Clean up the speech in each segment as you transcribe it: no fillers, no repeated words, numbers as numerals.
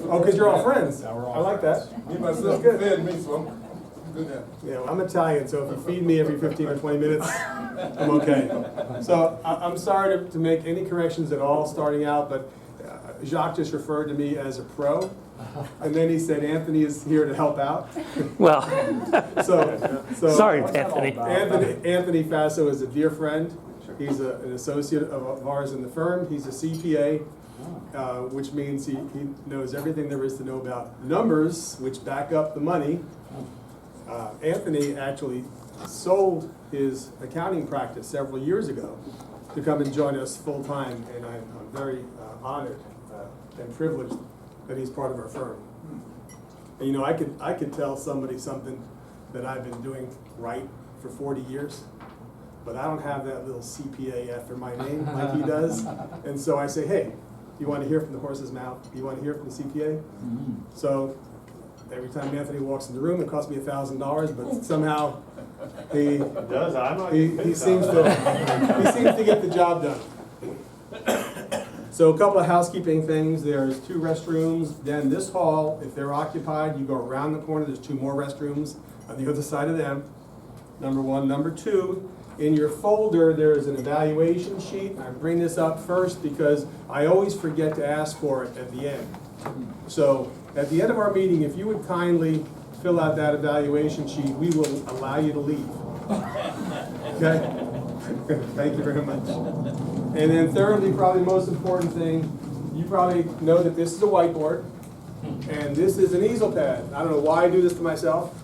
Oh, because you're all friends. Yeah, we're all I like that. Me and my sister Good. fed me, so I'm good at it. Yeah, well, I'm Italian, so if you feed me every 15 or 20 minutes, I'm okay. So I'm sorry to make any corrections at all starting out, but Jacques just referred to me as a pro. And then he said Anthony is here to help out. Well, So sorry, Anthony. Anthony Faso is a dear friend. He's an associate of ours in the firm. He's a CPA, which means he knows everything there is to know about numbers, which back up the money. Anthony actually sold his accounting practice several years ago to come and join us full time, and I'm very honored and privileged that he's part of our firm. And you know, I could tell somebody something that I've been doing right for 40 years, but I don't have that little CPA after my name like he does. And so I say, hey, you want to hear from the horse's mouth? You want to hear from the CPA? So every time Anthony walks in the room, it costs me $1,000, but somehow he seems to get the job done. So a couple of housekeeping things. There's 2 restrooms. Then this hall, if they're occupied, you go around the corner. There's 2 more restrooms on the other side of them. Number 1. Number 2, in your folder, there's an evaluation sheet. I bring this up first because I always forget to ask for it at the end. So at the end of our meeting, if you would kindly fill out that evaluation sheet, we will allow you to leave. Okay? Thank you very much. And then thirdly, probably the most important thing, you probably know that this is a whiteboard, and this is an easel pad. I don't know why I do this to myself.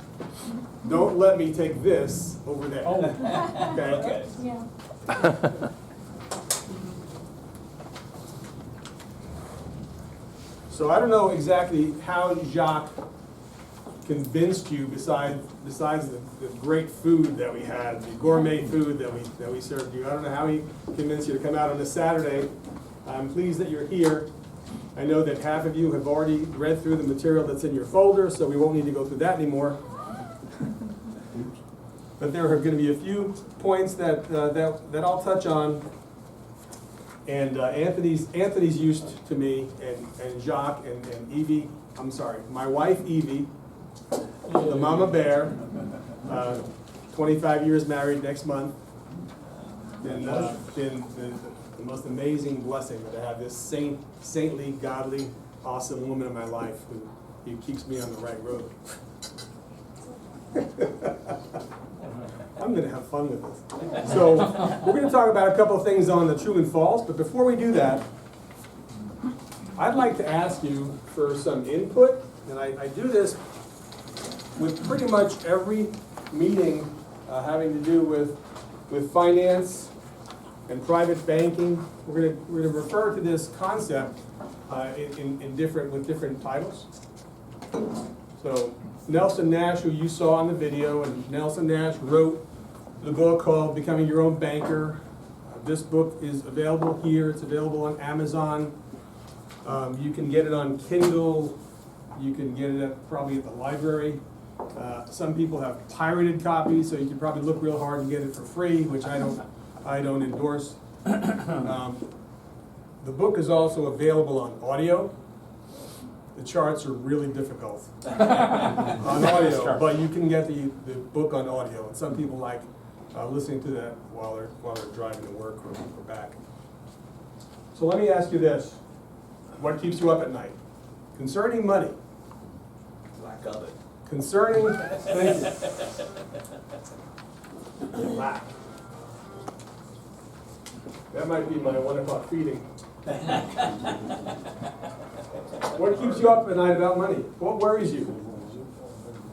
Don't let me take this over there. Okay? Yeah. So I don't know exactly how Jacques convinced you, besides the great food that we had, the gourmet food that we served you. I don't know how he convinced you to come out on a Saturday. I'm pleased that you're here. I know that half of you have already read through the material that's in your folder, so we won't need to go through that anymore. But there are going to be a few points that I'll touch on. And Anthony's used to me, and Jacques and Evie. I'm sorry, my wife Evie, the mama bear, 25 years married next month, and been the most amazing blessing to have this saintly, godly, awesome woman in my life who keeps me on the right road. I'm going to have fun with this. So we're going to talk about a couple of things on the true and false, but before we do that, I'd like to ask you for some input, and I do this with pretty much every meeting having to do with finance and private banking. We're going to refer to this concept with different titles. So Nelson Nash, who you saw in the video, and Nelson Nash wrote the book called Becoming Your Own Banker. This book is available here. It's available on Amazon. You can get it on Kindle. You can get it probably at the library. Some people have pirated copies, so you can probably look real hard and get it for free, which I don't endorse. The book is also available on audio. The charts are really difficult on audio, but you can get the book on audio, and some people like listening to that while they're driving to work or back. So let me ask you this: what keeps you up at night? Concerning money. Lack of it. Concerning, thank you. Lack. That might be my 1 o'clock feeding. What keeps you up at night about money? What worries you?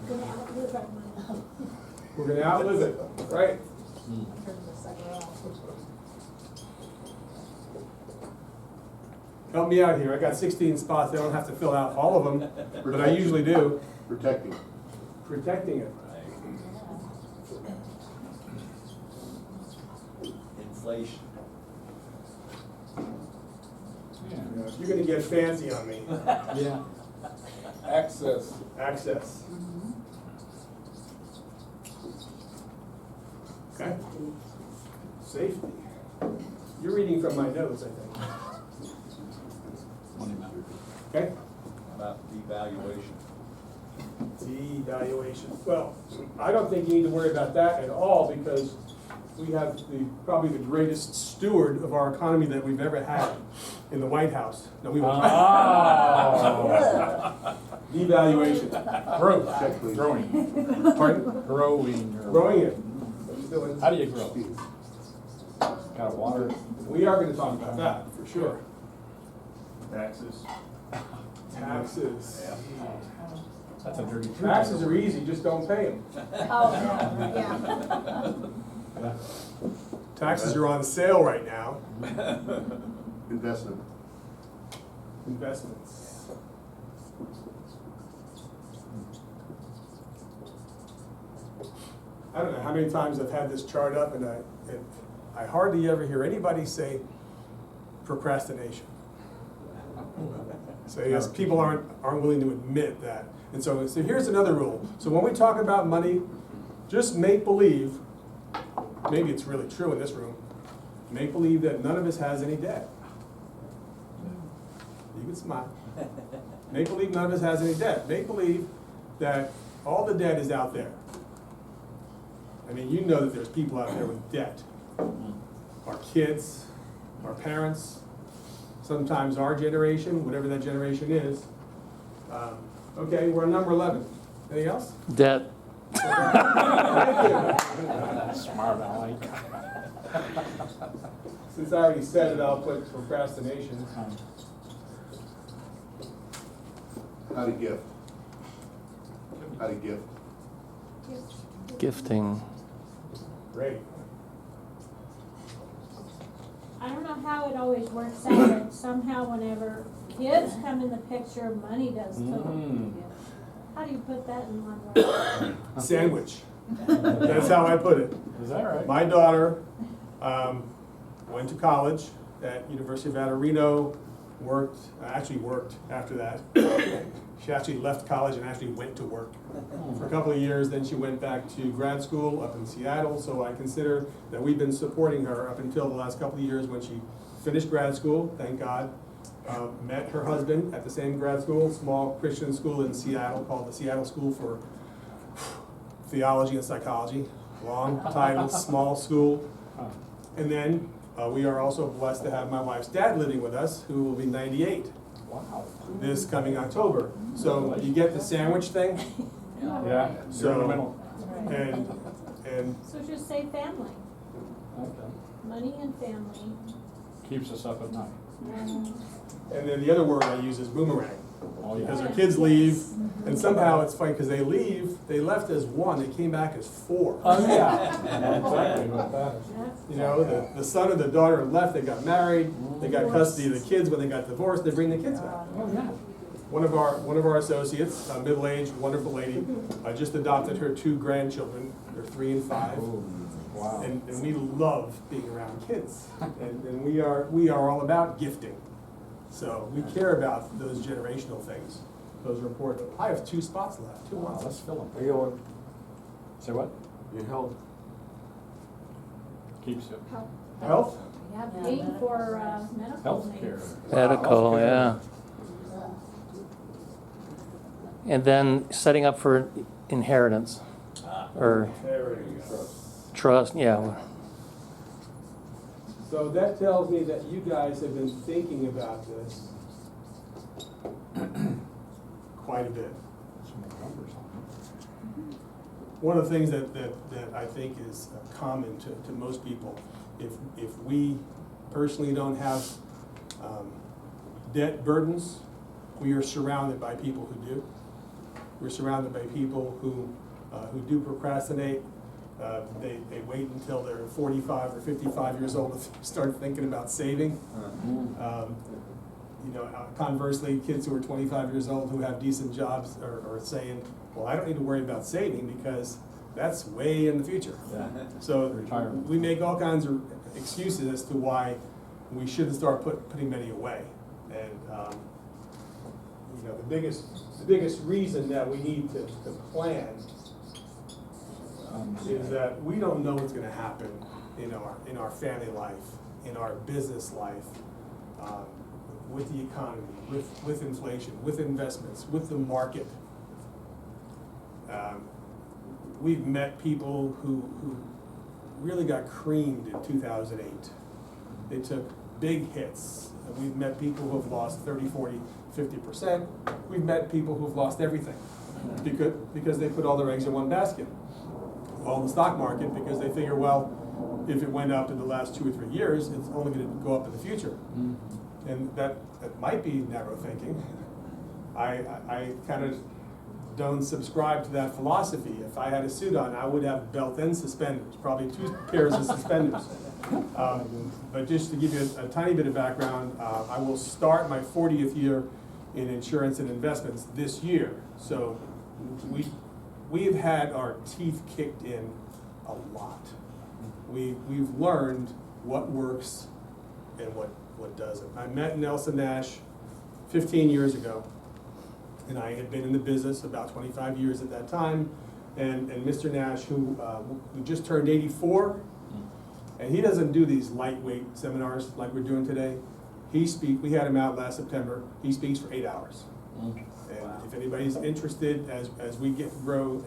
Gonna outlive our money. We're going to outlive it, right? Help me out here. I got 16 spots. I don't have to fill out all of them, but I usually do. Protecting. Protecting it. Inflation. You're going to get fancy on me. Yeah. Access. Access. Okay. Safety. You're reading from my notes, I think. Okay? About Devaluation. Devaluation. Well, I don't think you need to worry about that at all because we have probably the greatest steward of our economy that we've ever had in the White House. No, we won't. Devaluation. Growth, Check, please. growing, Pardon? growing. Growing it. How do you grow? Got water? We are gonna talk about that, for sure. Taxes. Taxes. That's a dirty trick. Taxes are easy, just don't pay them. Oh, yeah. Yeah. Taxes are on sale right now. Investment. Investments. I don't know how many times I've had this chart up and I hardly ever hear anybody say procrastination. So yes, people aren't willing to admit that. And so here's another rule. So when we talk about money, just make believe, maybe it's really true in this room, make believe that none of us has any debt. You can smile. Make believe none of us has any debt. Make believe that all the debt is out there. I mean, you know that there's people out there with debt. Our kids, our parents, sometimes our generation, whatever that generation is. Okay, we're on number 11. Anything else? Debt. Thank you. Smart, I like. Since I already said it, I'll put procrastination. How to gift. How to gift. Gifting. Great. I don't know how it always works out, but somehow whenever kids come in the picture, money does too. How do you put that in one word? Sandwich. That's how I put it. Is that right? My daughter went to college at University of Nevada, Reno, actually worked after that. She actually left college and actually went to work for a couple of years. Then she went back to grad school up in Seattle. So I consider that we've been supporting her up until the last couple of years when she finished grad school, thank God. Met her husband at the same grad school, small Christian school in Seattle called the Seattle School for Theology and Psychology. Long title, small school. And then we are also blessed to have my wife's dad living with us, who will be 98 Wow. this coming October. So you get the sandwich thing, Yeah, So- you're in the middle. and So just say family, Okay. money and family. Keeps us up at night. and then the other word I use is boomerang. Oh, Because yeah. our kids leave, and somehow it's funny, because they left as one, they came back as four. Oh, yeah. Exactly what that is. You know, the son or the daughter left, they got married, they got custody of the kids. When they got divorced, they bring the kids back. Oh, yeah. One of our associates, a middle-aged, wonderful lady, just adopted her 2 grandchildren. They're 3 and 5, Oh, wow. and we love being around kids. And we are all about gifting. So we care about those generational things. Those are important. I have 2 spots left. 2 Wow, months. let's fill them. Your Say what? health. Keeps it. Health. Yeah, paying for medical Healthcare. needs. Medical, yeah. And then setting up for inheritance or There you go. trust, yeah. So that tells me that you guys have been thinking about this quite a bit. Some more numbers on One of the things that I think is common to most people, if we personally don't have debt burdens, we are surrounded by people who do. We're surrounded by people who do procrastinate. They wait until they're 45 or 55 years old to start thinking about saving. Conversely, kids who are 25 years old who have decent jobs are saying, well, I don't need to worry about saving because that's way in the future. Yeah. So Retirement. we make all kinds of excuses as to why we shouldn't start putting money away. And the biggest reason that we need to plan is that we don't know what's going to happen in our family life, in our business life. with the economy, with inflation, with investments, with the market. We've met people who really got creamed in 2008. They took big hits. We've met people who have lost 30, 40, 50%. We've met people who've lost everything because they put all their eggs in one basket. All in the stock market because they figure, well, if it went up in the last 2 or 3 years, it's only going to go up in the future. And that might be narrow thinking. I kind of don't subscribe to that philosophy. If I had a suit on, I would have belt and suspenders, probably 2 pairs of suspenders. But just to give you a tiny bit of background, I will start my 40th year in insurance and investments this year. So we've had our teeth kicked in a lot. We've learned what works and what doesn't. I met Nelson Nash 15 years ago, and I had been in the business about 25 years at that time. And Mr. Nash, who just turned 84, and he doesn't do these lightweight seminars like we're doing today. We had him out last September. He speaks for 8 hours. And if anybody's interested, as we grow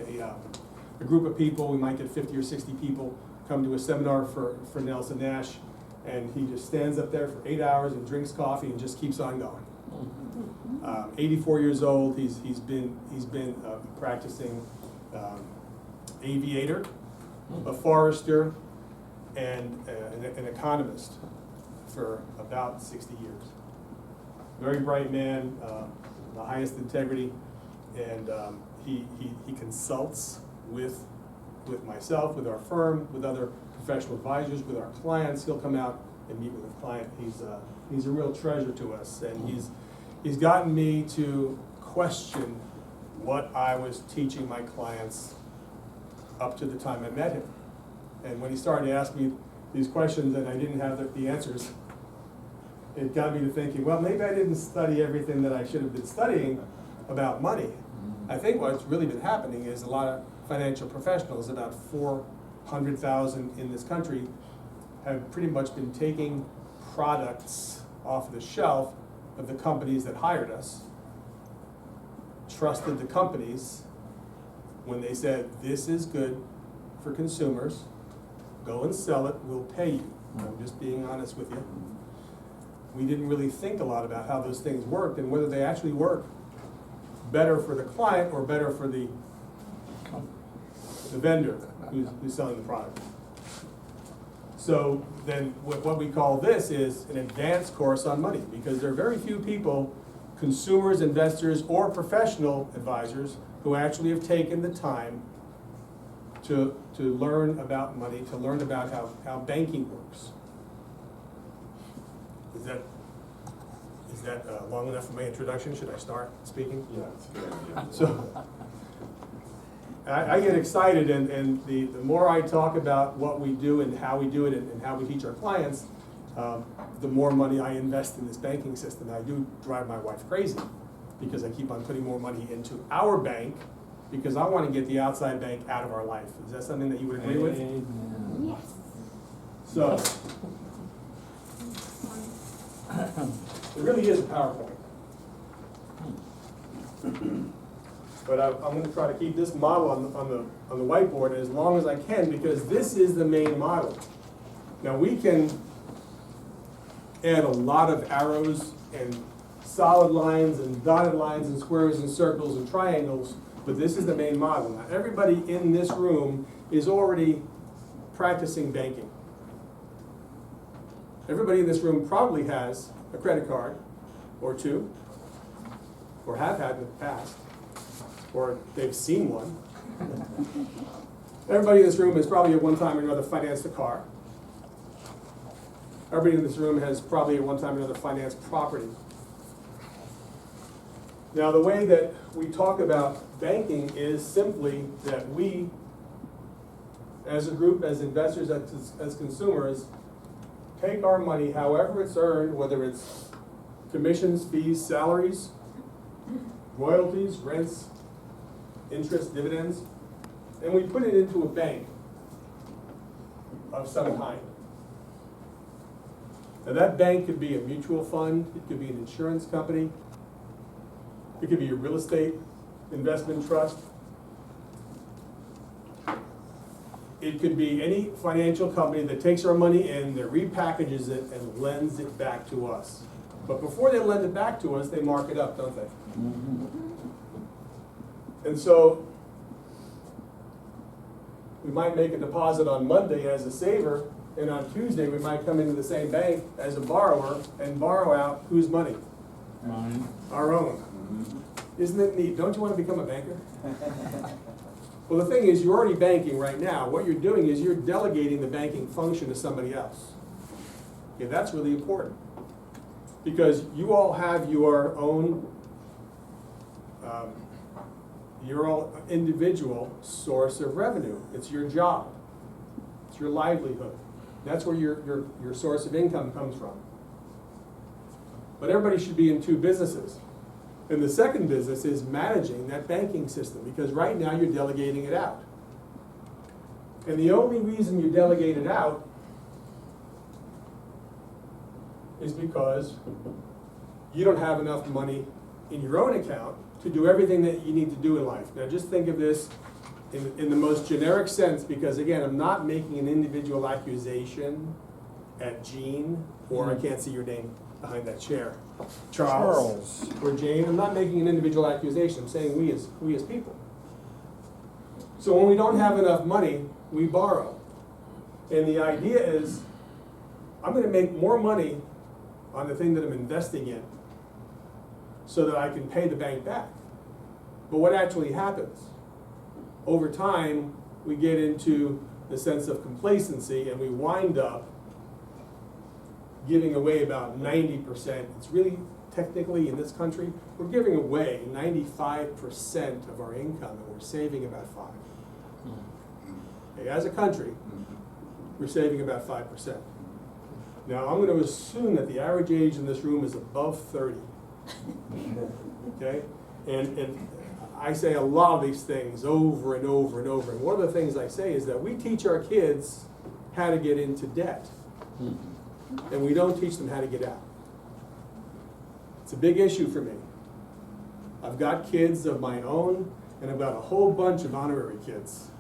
a group of people, we might get 50 or 60 people come to a seminar for Nelson Nash, and he just stands up there for 8 hours and drinks coffee and just keeps on going. 84 years old. He's been practicing aviator, a forester, and an economist for about 60 years. Very bright man, the highest integrity, and he consults with myself, with our firm, with other professional advisors, with our clients. He'll come out and meet with a client. He's a real treasure to us, and he's gotten me to question what I was teaching my clients up to the time I met him. And when he started to ask me these questions and I didn't have the answers, it got me to thinking, well, maybe I didn't study everything that I should have been studying about money. I think what's really been happening is a lot of financial professionals, about 400,000 in this country, have pretty much been taking products off the shelf of the companies that hired us, trusted the companies when they said, this is good for consumers, go and sell it, we'll pay you. I'm just being honest with you. We didn't really think a lot about how those things worked and whether they actually work better for the client or better for the vendor who's selling the product. So then what we call this is an advanced course on money, because there are very few people, consumers, investors, or professional advisors, who actually have taken the time to learn about money, to learn about how banking works. Is that long enough for my introduction? Should I start speaking? Yeah, it's good. Yeah. So I get excited, and the more I talk about what we do and how we do it and how we teach our clients, the more money I invest in this banking system. I do drive my wife crazy because I keep on putting more money into our bank because I want to get the outside bank out of our life. Is that something that you would agree with? Yes. So it really is a PowerPoint. But I'm going to try to keep this model on the whiteboard as long as I can, because this is the main model. Now we can add a lot of arrows and solid lines and dotted lines and squares and circles and triangles, but this is the main model. Now everybody in this room is already practicing banking. Everybody in this room probably has a credit card or two, or have had in the past, or they've seen one. Everybody in this room has probably at one time or another financed a car. Everybody in this room has probably at one time or another financed property. Now the way that we talk about banking is simply that we, as a group, as investors, as consumers, take our money however it's earned, whether it's commissions, fees, salaries, royalties, rents, interest, dividends, and we put it into a bank of some kind. Now that bank could be a mutual fund, it could be an insurance company, it could be a real estate investment trust. It could be any financial company that takes our money in, that repackages it and lends it back to us. But before they lend it back to us, they mark it up, don't they? And so we might make a deposit on Monday as a saver, and on Tuesday we might come into the same bank as a borrower and borrow out whose money? Mine. Our own. Isn't it neat? Don't you want to become a banker? Well, the thing is, you're already banking right now. What you're doing is you're delegating the banking function to somebody else. Okay, that's really important. Because you all have your own individual source of revenue. It's your job. It's your livelihood. That's where your source of income comes from. But everybody should be in two businesses. And the second business is managing that banking system, because right now you're delegating it out. And the only reason you delegate it out is because you don't have enough money in your own account to do everything that you need to do in life. Now just think of this in the most generic sense, because again, I'm not making an individual accusation at Gene, or I can't see your name behind that chair, Charles, or Jane. I'm not making an individual accusation. I'm saying we as people. So when we don't have enough money, we borrow. And the idea is, I'm going to make more money on the thing that I'm investing in so that I can pay the bank back. But what actually happens? Over time, we get into the sense of complacency, and we wind up giving away about 90%. It's really, technically, in this country, we're giving away 95% of our income, and we're saving about 5%. Okay, as a country, we're saving about 5%. Now, I'm going to assume that the average age in this room is above 30. Okay? And I say a lot of these things over and over and over. And one of the things I say is that we teach our kids how to get into debt. And we don't teach them how to get out. It's a big issue for me. I've got kids of my own, and I've got a whole bunch of honorary kids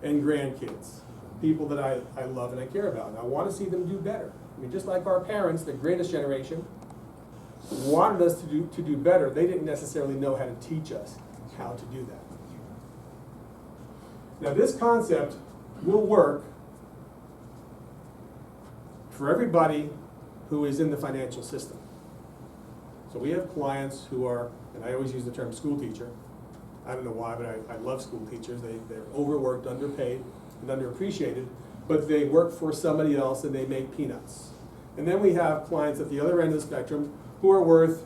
and grandkids, people that I love and I care about, and I want to see them do better. I mean, just like our parents, the greatest generation, wanted us to do better. They didn't necessarily know how to teach us how to do that. Now, this concept will work for everybody who is in the financial system. So we have clients who are, and I always use the term school teacher. I don't know why, but I love school teachers. They're overworked, underpaid, and underappreciated, but they work for somebody else and they make peanuts. And then we have clients at the other end of the spectrum who are worth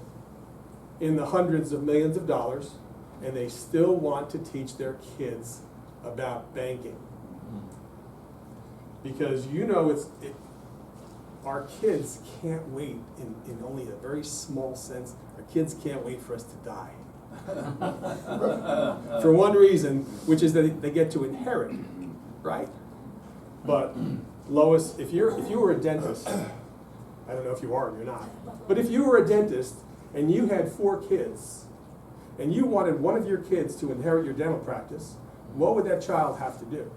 in the hundreds of millions of dollars, and they still want to teach their kids about banking. Because you know our kids can't wait, in only a very small sense, our kids can't wait for us to die. For one reason, which is that they get to inherit, right? But Lois, if you were a dentist, I don't know if you are or you're not, but if you were a dentist and you had 4 kids, and you wanted one of your kids to inherit your dental practice, what would that child have to do?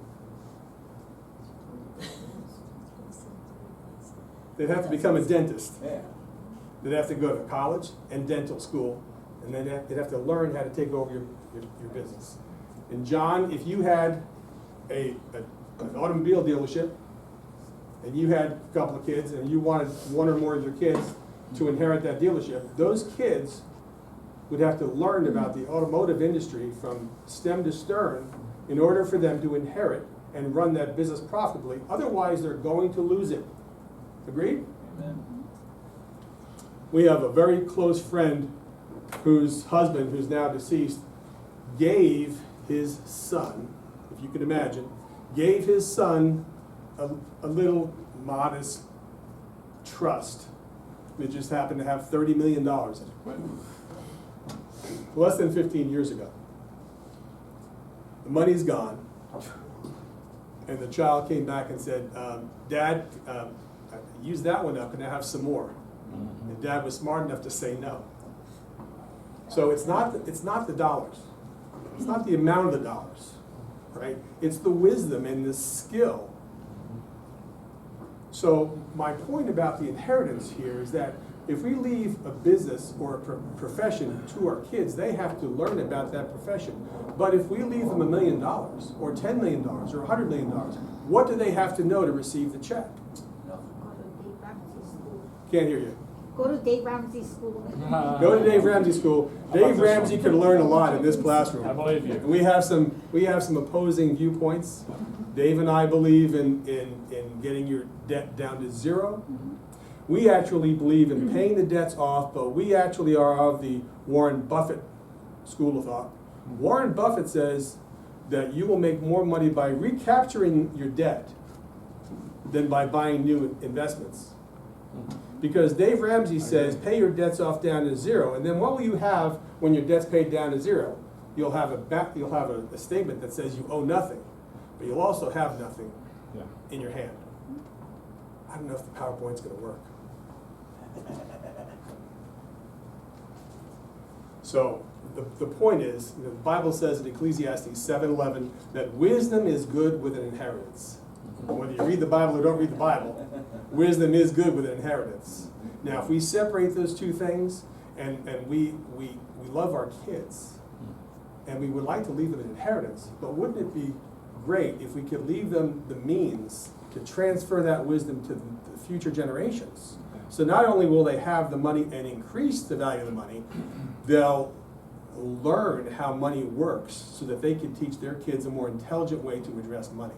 They'd have to become a dentist. They'd have to go to college and dental school, and then they'd have to learn how to take over your business. And John, if you had an automobile dealership, and you had a couple of kids, and you wanted one or more of your kids to inherit that dealership, those kids would have to learn about the automotive industry from stem to stern in order for them to inherit and run that business profitably. Otherwise, they're going to lose it. Agreed? Amen. We have a very close friend whose husband, who's now deceased, gave his son, if you can imagine, gave his son a little modest trust that just happened to have $30 million in it. Less than 15 years ago. The money's gone, and the child came back and said, Dad, use that one up and I have some more. And Dad was smart enough to say no. So it's not the dollars. It's not the amount of the dollars, right? It's the wisdom and the skill. So my point about the inheritance here is that if we leave a business or a profession to our kids, they have to learn about that profession. But if we leave them $1 million or $10 million or $100 million, what do they have to know to receive the check? Can't hear you. Go to Dave Ramsey School. Go to Dave Ramsey School. Dave Ramsey can learn a lot in this classroom. I believe you. And we have some opposing viewpoints. Dave and I believe in getting your debt down to zero. We actually believe in paying the debts off, but we actually are of the Warren Buffett school of thought. Warren Buffett says that you will make more money by recapturing your debt than by buying new investments. Because Dave Ramsey says, pay your debts off down to zero, and then what will you have when your debt's paid down to zero? You'll have a statement that says you owe nothing, but you'll also have nothing in your hand. I don't know if the PowerPoint's going to work. So the point is, the Bible says in Ecclesiastes 7:11 that wisdom is good with an inheritance. Whether you read the Bible or don't read the Bible, wisdom is good with an inheritance. Now, if we separate those two things, and we love our kids, and we would like to leave them an inheritance, but wouldn't it be great if we could leave them the means to transfer that wisdom to the future generations? So not only will they have the money and increase the value of the money, they'll learn how money works so that they can teach their kids a more intelligent way to address money.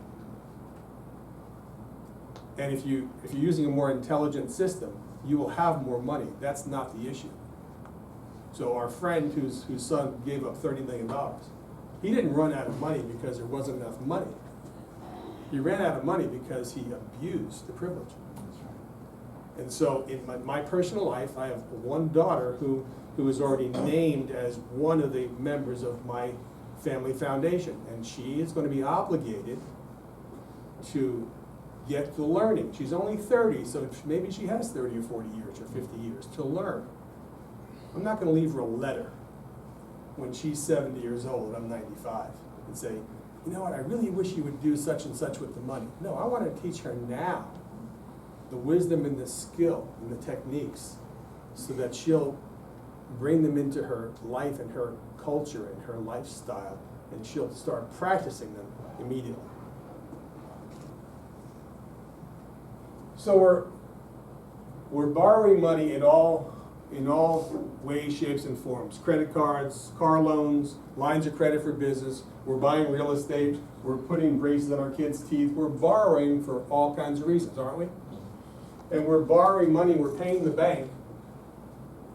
And if you're using a more intelligent system, you will have more money. That's not the issue. So our friend whose son gave up $30 million, he didn't run out of money because there wasn't enough money. He ran out of money because he abused the privilege. And so in my personal life, I have one daughter who is already named as one of the members of my family foundation. And she is going to be obligated to get the learning. She's only 30, so maybe she has 30 or 40 years or 50 years to learn. I'm not going to leave her a letter when she's 70 years old and I'm 95 and say, you know what, I really wish you would do such and such with the money. No, I want to teach her now the wisdom and the skill and the techniques so that she'll bring them into her life and her culture and her lifestyle, and she'll start practicing them immediately. So we're borrowing money in all ways, shapes, and forms. Credit cards, car loans, lines of credit for business. We're buying real estate. We're putting braces on our kids' teeth. We're borrowing for all kinds of reasons, aren't we? And we're borrowing money. We're paying the bank,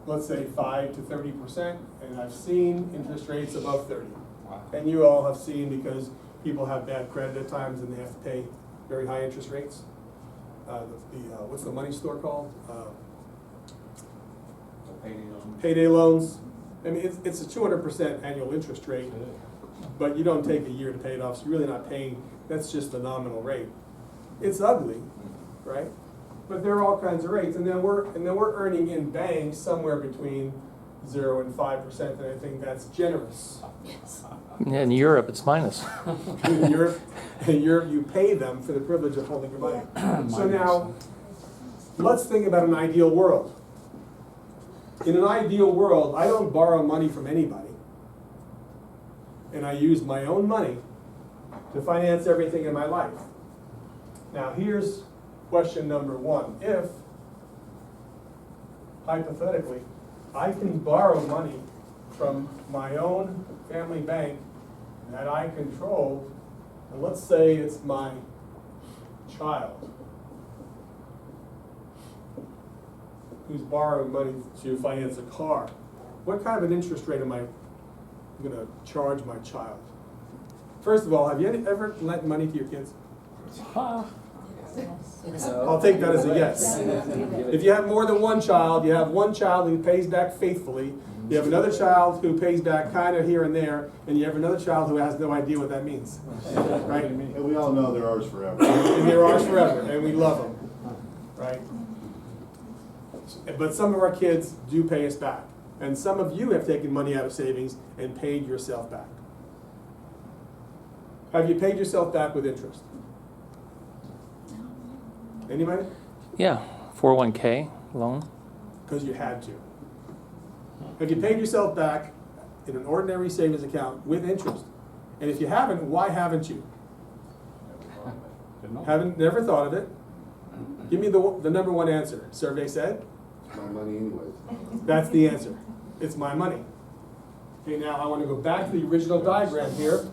let's say 5 to 30%, and I've seen interest rates above 30. Wow. And you all have seen, because people have bad credit at times and they have to pay very high interest rates. What's the money store called? Payday loans. I mean, it's a 200% annual interest rate, but you don't take a year to pay it off, so you're really not paying. That's just the nominal rate. It's ugly, right? But there are all kinds of rates, and then we're earning in banks somewhere between 0 and 5%, and I think that's generous. Yes. In Europe, it's minus. In Europe, you pay them for the privilege of holding your money. So now, let's think about an ideal world. In an ideal world, I don't borrow money from anybody, and I use my own money to finance everything in my life. Now, here's question number one. If, hypothetically, I can borrow money from my own family bank that I control, and let's say it's my child who's borrowing money to finance a car, what kind of an interest rate am I going to charge my child? First of all, have you ever lent money to your kids? I'll take that as a yes. If you have more than one child, you have one child who pays back faithfully, you have another child who pays back kind of here and there, and you have another child who has no idea what that means. Right? And we all know they're ours forever. And they're ours forever, and we love them. Right? But some of our kids do pay us back. And some of you have taken money out of savings and paid yourself back. Have you paid yourself back with interest? Anybody? Yeah, 401k loan. Because you had to. Have you paid yourself back in an ordinary savings account with interest? And if you haven't, why haven't you? Never thought of it? Give me the number one answer. Survey said? It's my money anyways. That's the answer. It's my money. Okay, now I want to go back to the original diagram here.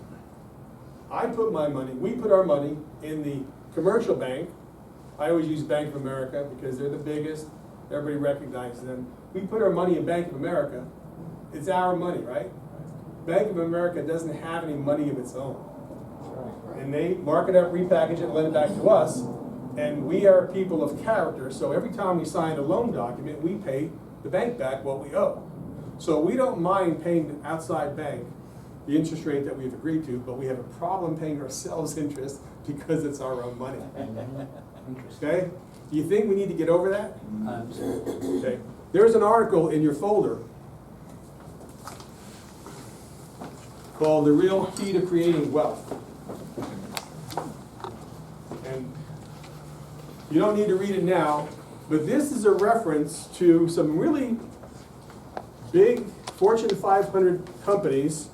We put our money in the commercial bank. I always use Bank of America because they're the biggest. Everybody recognizes them. We put our money in Bank of America. It's our money, right? Bank of America doesn't have any money of its own. And they mark it up, repackage it, and lend it back to us. And we are people of character, so every time we sign a loan document, we pay the bank back what we owe. So we don't mind paying the outside bank the interest rate that we've agreed to, but we have a problem paying ourselves interest because it's our own money. Okay? Do you think we need to get over that? Okay. There's an article in your folder called The Real Key to Creating Wealth. And you don't need to read it now, but this is a reference to some really big Fortune 500 companies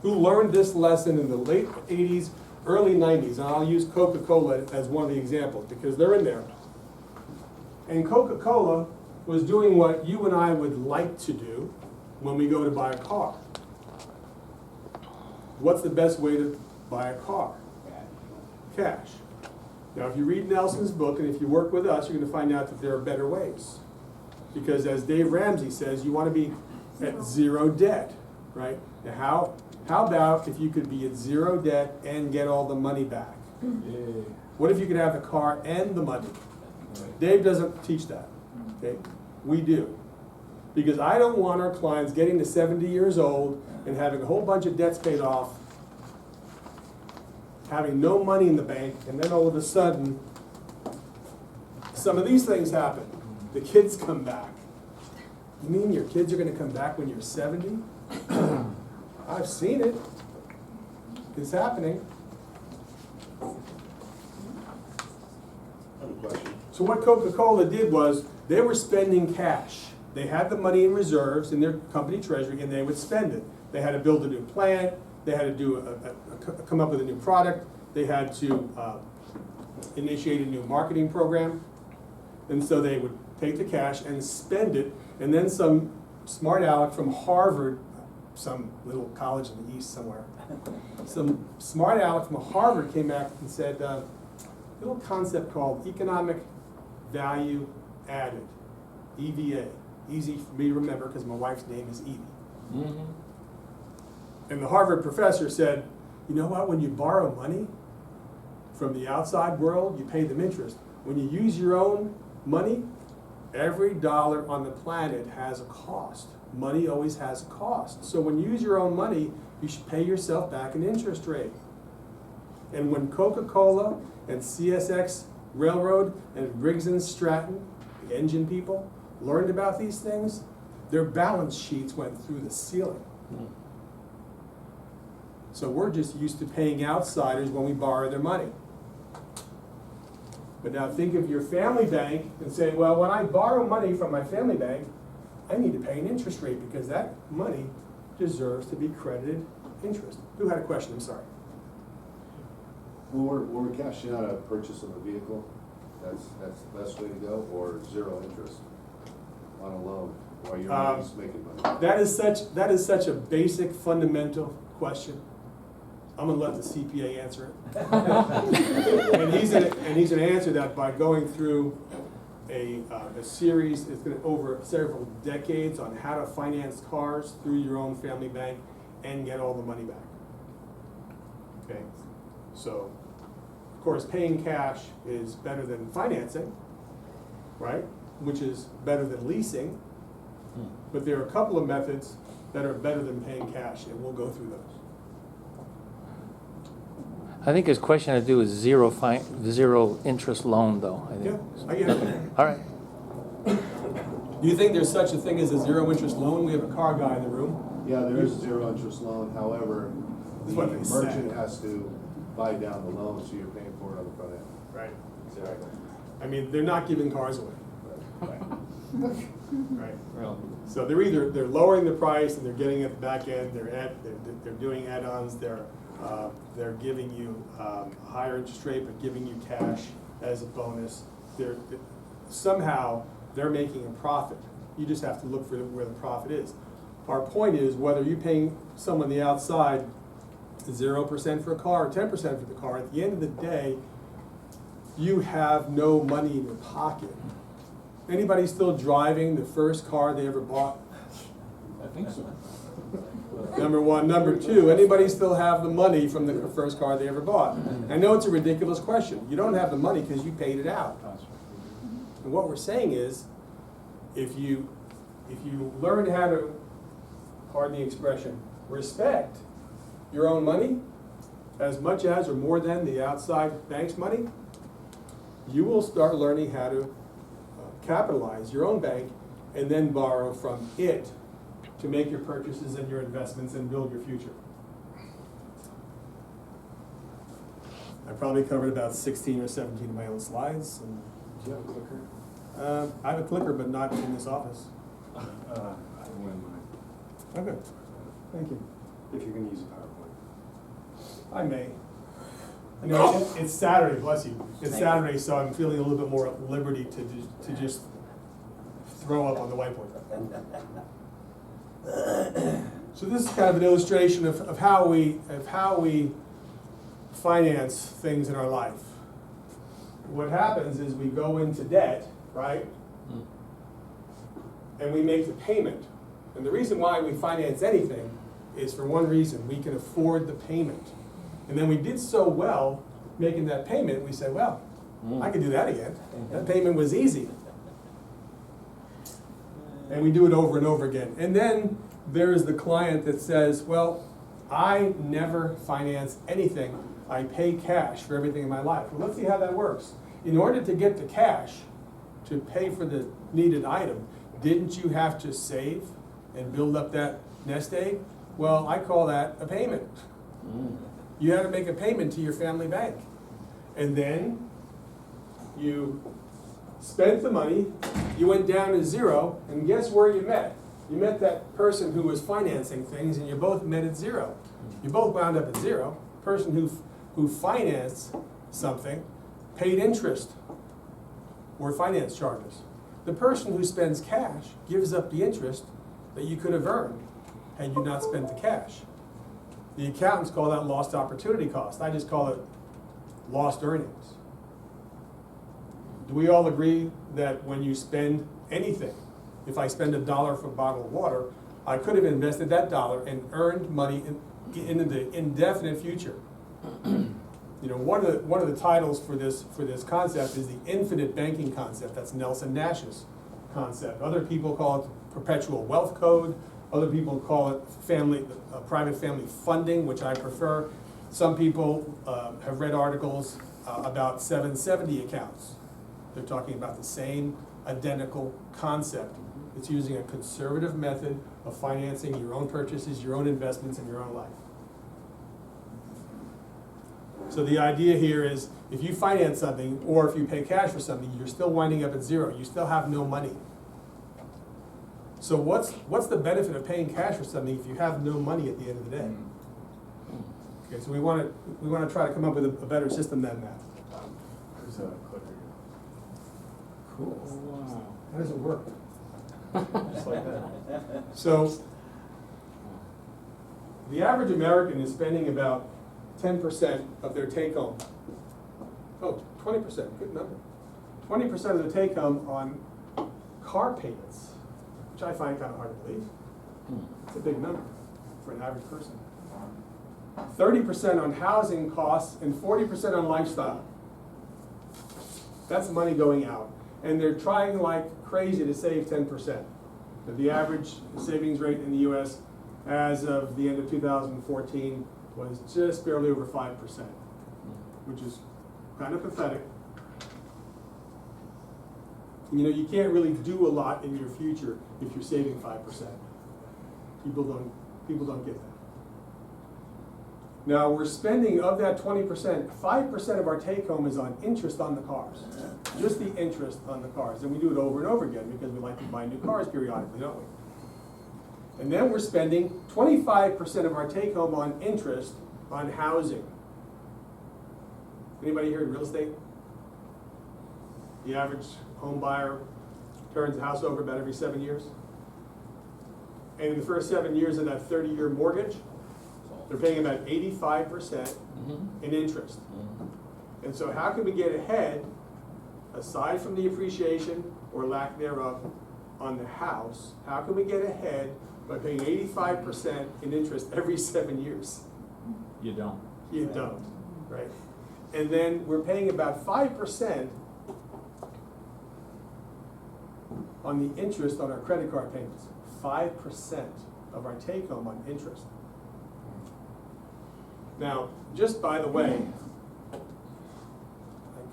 who learned this lesson in the late 80s, early 90s. And I'll use Coca-Cola as one of the examples because they're in there. And Coca-Cola was doing what you and I would like to do when we go to buy a car. What's the best way to buy a car? Cash. Now, if you read Nelson's book and if you work with us, you're going to find out that there are better ways. Because as Dave Ramsey says, you want to be at zero debt, right? Now, how about if you could be at zero debt and get all the money back? What if you could have the car and the money? Dave doesn't teach that. Okay? We do. Because I don't want our clients getting to 70 years old and having a whole bunch of debts paid off, having no money in the bank, and then all of a sudden, some of these things happen. The kids come back. You mean your kids are going to come back when you're 70? I've seen it. It's happening. I have a question. So what Coca-Cola did was they were spending cash. They had the money in reserves in their company treasury, and they would spend it. They had to build a new plant. They had to do come up with a new product. They had to initiate a new marketing program. And so they would take the cash and spend it. And then some smart aleck from Harvard, some little college in the East somewhere, some smart aleck from Harvard came back and said, a little concept called economic value added, EVA. Easy for me to remember because my wife's name is Evie. Mm-hmm. And the Harvard professor said, you know what, when you borrow money from the outside world, you pay them interest. When you use your own money, every dollar on the planet has a cost. Money always has a cost. So when you use your own money, you should pay yourself back an interest rate. And when Coca-Cola and CSX Railroad and Briggs and Stratton, the engine people, learned about these things, their balance sheets went through the ceiling. So we're just used to paying outsiders when we borrow their money. But now think of your family bank and say, well, when I borrow money from my family bank, I need to pay an interest rate because that money deserves to be credited interest. Who had a question? I'm sorry. When we're cashing out a purchase of a vehicle, that's the best way to go, or zero interest on a loan while you're just making money? That is such a basic, fundamental question. I'm going to let the CPA answer it. and he's going to answer that by going through a series. It's going to over several decades on how to finance cars through your own family bank and get all the money back. Okay, so of course paying cash is better than financing, right? Which is better than leasing. But there are a couple of methods that are better than paying cash, and we'll go through those. I think his question had to do with zero interest loan, though. I think. Yeah, I get it. All right. Do you think there's such a thing as a zero interest loan? We have a car guy in the room. Yeah, there is a zero interest loan, however, That's the what they say. merchant has to buy down the loan, so you're paying for it on the front end. Right. Exactly. I mean, they're not giving cars away. Right. Well, So they're lowering the price and they're getting at the back end, they're doing add-ons, they're giving you a higher interest rate, but giving you cash as a bonus. Somehow, they're making a profit. You just have to look for where the profit is. Our point is, whether you're paying someone the outside 0% for a car or 10% for the car, at the end of the day, you have no money in your pocket. Anybody still driving the first car they ever bought? I think so. Number one. Number two, anybody still have the money from the first car they ever bought? I know it's a ridiculous question. You don't have the money because you paid it out. And what we're saying is, if you learn how to, pardon the expression, respect your own money as much as or more than the outside bank's money, you will start learning how to capitalize your own bank and then borrow from it to make your purchases and your investments and build your future. I probably covered about 16 or 17 of my own slides. And Do you have a clicker? I have a clicker, but not in this office. I win mine. Okay, thank you. If you can use a PowerPoint. I may. You know, it's Saturday, bless you. It's Saturday, so I'm feeling a little bit more at liberty to just throw up on the whiteboard. So this is kind of an illustration of how we finance things in our life. What happens is we go into debt, right? And we make the payment. And the reason why we finance anything is for one reason: we can afford the payment. And then we did so well making that payment, we said, well, I can do that again. That payment was easy. And we do it over and over again. And then there's the client that says, well, I never finance anything. I pay cash for everything in my life. Well, let's see how that works. In order to get the cash to pay for the needed item, didn't you have to save and build up that nest egg? Well, I call that a payment. You had to make a payment to your family bank. And then you spent the money, you went down to zero, and guess where you met? You met that person who was financing things, and you both met at zero. You both wound up at zero. The person who financed something paid interest or finance charges. The person who spends cash gives up the interest that you could have earned had you not spent the cash. The accountants call that lost opportunity cost. I just call it lost earnings. Do we all agree that when you spend anything, if I spend $1 for a bottle of water, I could have invested that dollar and earned money in the indefinite future? You know, one of the titles for this concept is the infinite banking concept. That's Nelson Nash's concept. Other people call it perpetual wealth code. Other people call it private family funding, which I prefer. Some people have read articles about 770 accounts. They're talking about the same identical concept. It's using a conservative method of financing your own purchases, your own investments, and your own life. So the idea here is, if you finance something or if you pay cash for something, you're still winding up at zero. You still have no money. So what's the benefit of paying cash for something if you have no money at the end of the day? Okay, so we want to try to come up with a better system than that. There's a clicker. Cool. Wow. How does it work? Just like that. So the average American is spending about 10% of their take-home. Oh, 20%, good number. 20% of the take-home on car payments, which I find kind of hard to believe. It's a big number for an average person. 30% on housing costs and 40% on lifestyle. That's money going out. And they're trying like crazy to save 10%. The average savings rate in the US as of the end of 2014 was just barely over 5%, which is kind of pathetic. You know, you can't really do a lot in your future if you're saving 5%. People don't get that. Now, we're spending of that 20%, 5% of our take home is on interest on the cars. Just the interest on the cars. And we do it over and over again because we like to buy new cars periodically, don't we? And then we're spending 25% of our take home on interest on housing. Anybody here in real estate? The average home buyer turns a house over about every 7 years. And in the first 7 years of that 30-year mortgage, they're paying about 85% in interest. And so how can we get ahead, aside from the appreciation or lack thereof on the house, how can we get ahead by paying 85% in interest every 7 years? You don't. You don't, right? And then we're paying about 5% on the interest on our credit card payments. 5% of our take home on interest. Now, just by the way, I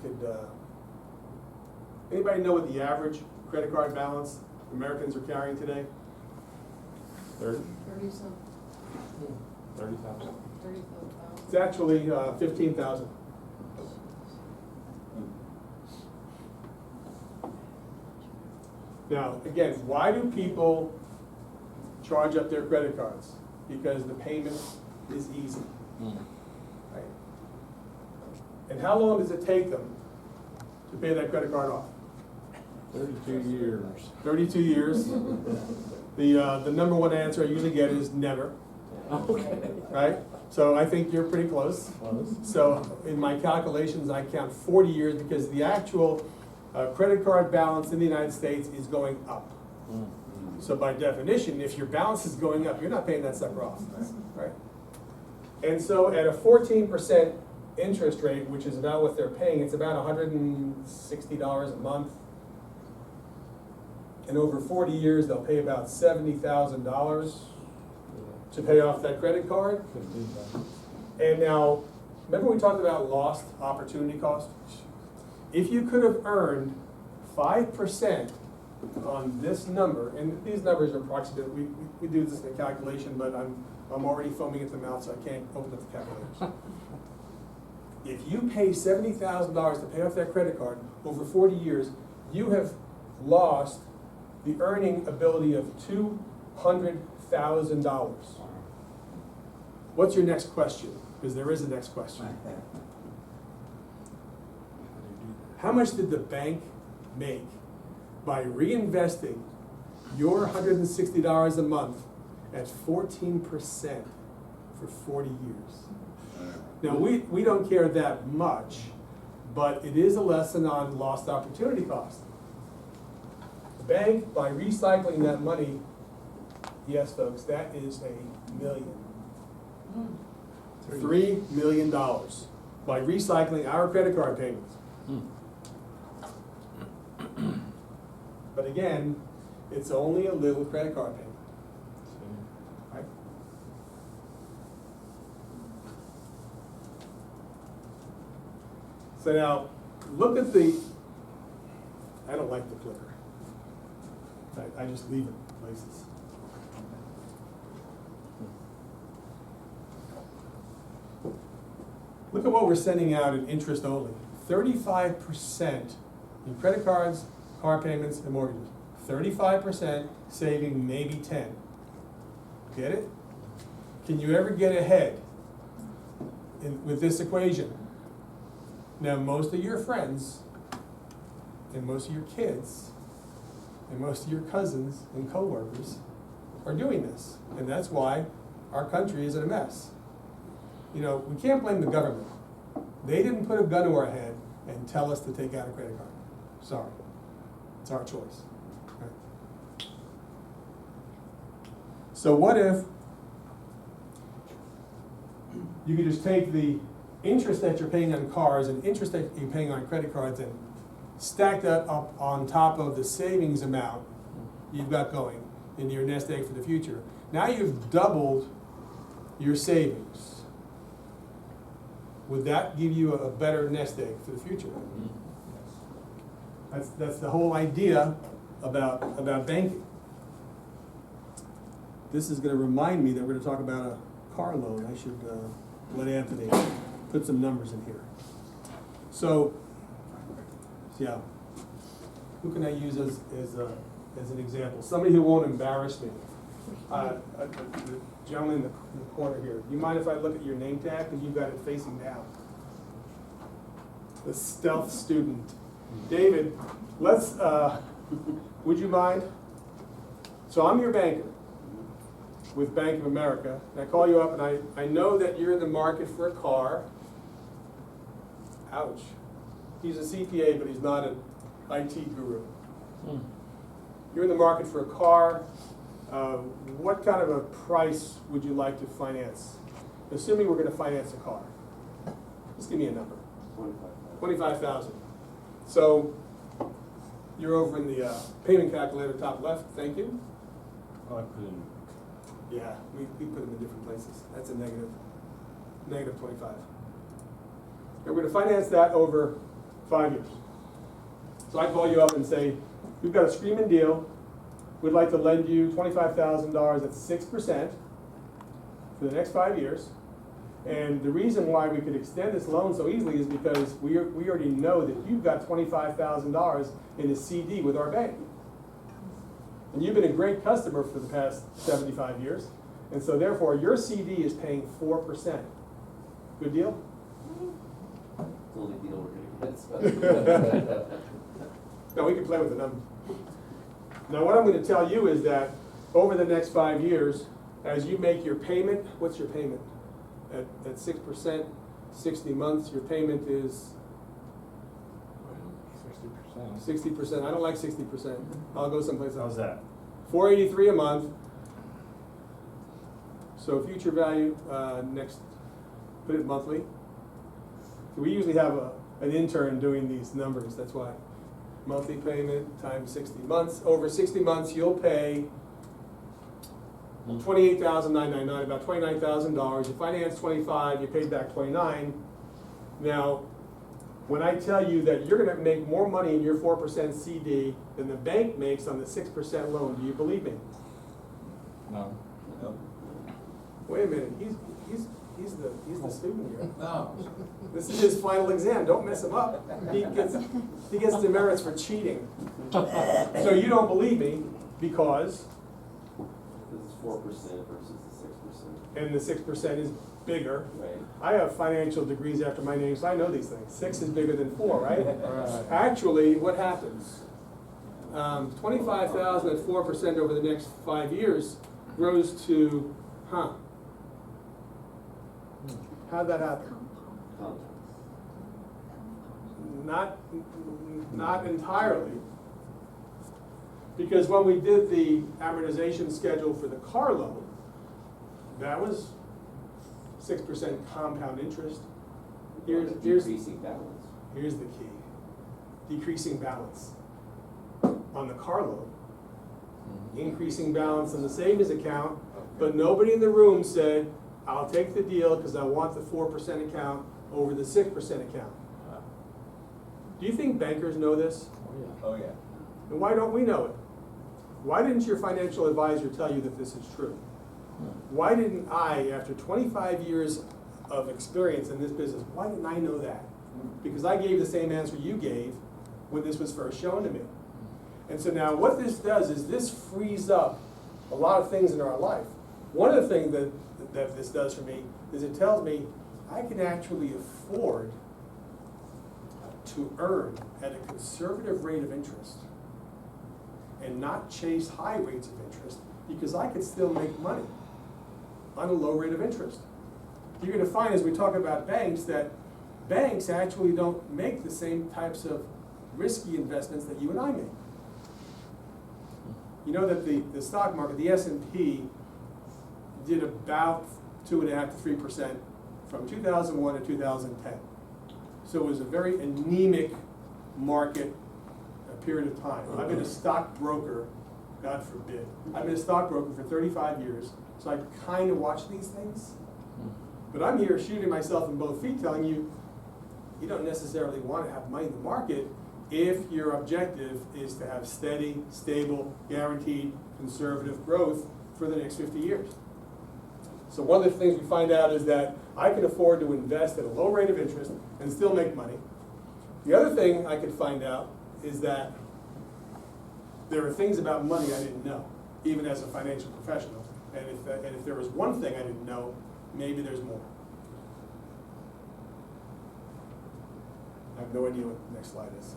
could, anybody know what the average credit card balance Americans are carrying today? 30? 30-some, 30,000. 30,000. It's actually 15,000. Now, again, why do people charge up their credit cards? Because the payment is easy, right? And how long does it take them to pay that credit card off? 32 years. 32 years. The number one answer I usually get is never, Okay. right? So I think you're pretty close. So in my calculations, I count 40 years because the actual credit card balance in the United States is going up. So by definition, if your balance is going up, you're not paying that sucker off, right? And so at a 14% interest rate, which is about what they're paying, it's about $160 a month. And over 40 years, they'll pay about $70,000 to pay off that credit card. And now, remember we talked about lost opportunity cost? If you could have earned 5% on this number, and these numbers are approximate, we do this in a calculation, but I'm already foaming at the mouth, so I can't open up the calculators. If you pay $70,000 to pay off that credit card over 40 years, you have lost the earning ability of $200,000. What's your next question? Because there is a next question. How much did the bank make by reinvesting your $160 a month at 14% for 40 years? Now, we don't care that much, but it is a lesson on lost opportunity cost. The bank, by recycling that money, yes, folks, that is $1 million. $3 million by recycling our credit card payments. But again, it's only a little credit card payment. Right? So now, look at the, I don't like the clicker. I just leave it places. Look at what we're sending out in interest only. 35% in credit cards, car payments, and mortgages. 35% saving maybe 10. Get it? Can you ever get ahead with this equation? Now, most of your friends and most of your kids and most of your cousins and coworkers are doing this. And that's why our country is in a mess. You know, we can't blame the government. They didn't put a gun to our head and tell us to take out a credit card. Sorry. It's our choice. Right? So what if you could just take the interest that you're paying on cars and interest that you're paying on credit cards and stack that up on top of the savings amount you've got going into your nest egg for the future. Now you've doubled your savings. Would that give you a better nest egg for the future? That's the whole idea about banking. This is gonna remind me that we're gonna talk about a car loan. I should let Anthony put some numbers in here. So, yeah, who can I use as an example? Somebody who won't embarrass me. The gentleman in the corner here. Do you mind if I look at your name tag? Because you've got it facing down. The stealth student. David, let's, would you mind? So I'm your banker with Bank of America. And I call you up and I know that you're in the market for a car. Ouch. He's a CPA, but he's not an IT guru. You're in the market for a car. What kind of a price would you like to finance? Assuming we're going to finance a car. Just give me a number. 25,000. So you're over in the payment calculator top left. Thank you. Oh, I couldn't. Yeah, we put them in different places. That's a negative 25. And we're going to finance that over 5 years. So I call you up and say, we've got a screaming deal. We'd like to lend you $25,000 at 6% for the next 5 years. And the reason why we could extend this loan so easily is because we already know that you've got $25,000 in a CD with our bank. And you've been a great customer for the past 75 years. And so therefore, your CD is paying 4%. Good deal? The only deal we're gonna get. No, we can play with the numbers. Now, what I'm going to tell you is that over the next 5 years, as you make your payment, what's your payment? At 6%, 60 months, your payment is 60%. 60%. I don't like 60%. I'll go someplace else. How's that? $483 a month. So future value, next, put it monthly. So we usually have an intern doing these numbers, that's why. Monthly payment times 60 months. Over 60 months, you'll pay $28,999, about $29,000. You finance 25, you paid back 29. Now, when I tell you that you're going to make more money in your 4% CD than the bank makes on the 6% loan, do you believe me? No. Wait a minute, he's the student here. No. This is his final exam. Don't mess him up. He gets demerits for cheating. So you don't believe me because. This is 4% versus the 6%. And the 6% is bigger. Right. I have financial degrees after my name, so I know these things. 6 is bigger than 4, right? Actually, what happens? 25,000 at 4% over the next 5 years grows to, how'd that happen? Not entirely. Because when we did the amortization schedule for the car loan, that was 6% compound interest. Here's decreasing balance. Here's the key. Decreasing balance on the car loan. Increasing balance on the savings account, but nobody in the room said, I'll take the deal because I want the 4% account over the 6% account. Do you think bankers know this? Oh, yeah. And why don't we know it? Why didn't your financial advisor tell you that this is true? Why didn't I, after 25 years of experience in this business, why didn't I know that? Because I gave the same answer you gave when this was first shown to me. And so now what this does is this frees up a lot of things in our life. One of the things that this does for me is it tells me I can actually afford to earn at a conservative rate of interest and not chase high rates of interest because I could still make money on a low rate of interest. You're going to find as we talk about banks that banks actually don't make the same types of risky investments that you and I make. You know that the stock market, the S&P, did about 2.5% to 3% from 2001 to 2010. So it was a very anemic market period of time. I've been a stockbroker, God forbid. I've been a stockbroker for 35 years, so I kind of watch these things. But I'm here shooting myself in both feet telling you, you don't necessarily want to have money in the market if your objective is to have steady, stable, guaranteed, conservative growth for the next 50 years. So one of the things we find out is that I can afford to invest at a low rate of interest and still make money. The other thing I could find out is that there are things about money I didn't know, even as a financial professional. And if there was one thing I didn't know, maybe there's more. I have no idea what the next slide is.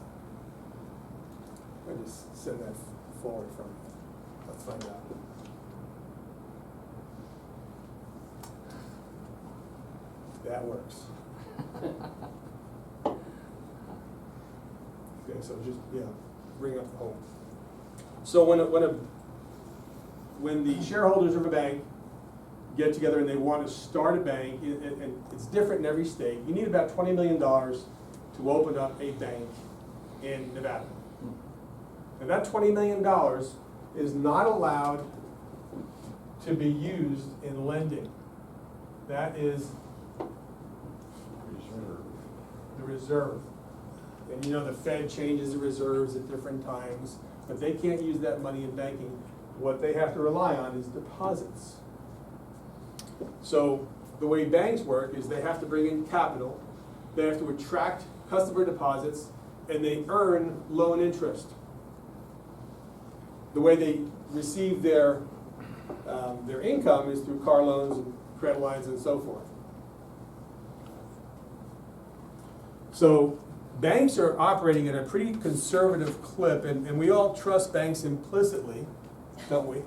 I just send that forward from me. Let's find out. That works. Okay, so just, yeah, bring up the whole. So when the shareholders of a bank get together and they want to start a bank, and it's different in every state, you need about $20 million to open up a bank in Nevada. And that $20 million is not allowed to be used in lending. That is the reserve. And you know the Fed changes the reserves at different times, but they can't use that money in banking. What they have to rely on is deposits. So the way banks work is they have to bring in capital, they have to attract customer deposits, and they earn loan interest. The way they receive their income is through car loans and credit lines and so forth. So banks are operating at a pretty conservative clip, and we all trust banks implicitly, don't we?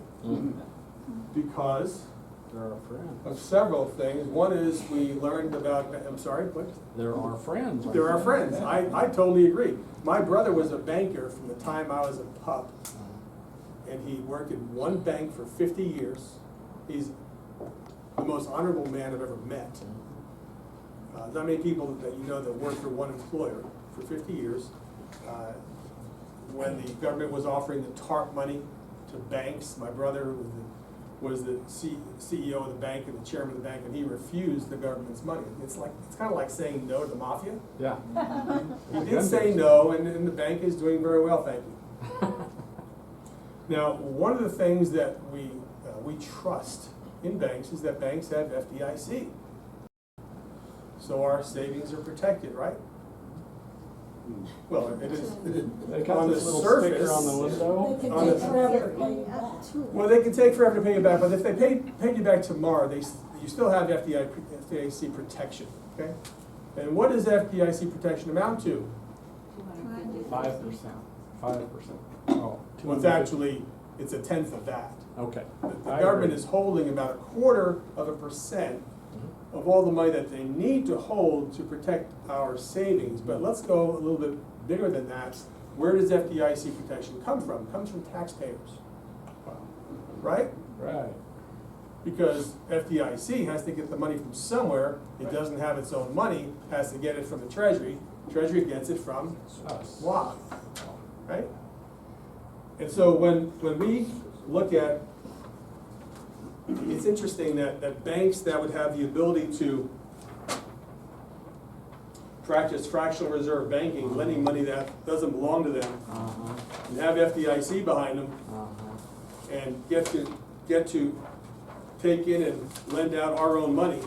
Because They're our friends. of several things. One is we learned about, I'm sorry, what? They're our friends. They're our friends. I totally agree. My brother was a banker from the time I was a pup, and he worked in one bank for 50 years. He's the most honorable man I've ever met. Not many people that you know that work for one employer for 50 years. When the government was offering the TARP money to banks, my brother was the CEO of the bank and the chairman of the bank, and he refused the government's money. It's kind of like saying no to the mafia. Yeah. He did say no, and the bank is doing very well, thank you. Now, one of the things that we trust in banks is that banks have FDIC. So our savings are protected, right? Well, it is They got on the this little sticker surface. on the window. They can On take the- forever to pay you back. Well, they can take forever to pay you back, but if they paid you back tomorrow, you still have FDIC protection, okay? And what does FDIC protection amount to? 5%. 5%. Oh. Well, it's a tenth of that. Okay. The I government agree. is holding about 1/4% of all the money that they need to hold to protect our savings. But let's go a little bit bigger than that. Where does FDIC protection come from? It comes from taxpayers, right? Right. Because FDIC has to get the money from somewhere. It doesn't have its own money, has to get it from the Treasury. Treasury gets it from Us. WA, right? And so when we look at, it's interesting that banks that would have the ability to practice fractional reserve banking, lending money that doesn't belong to them, and have FDIC behind them, and get to take in and lend out our own money.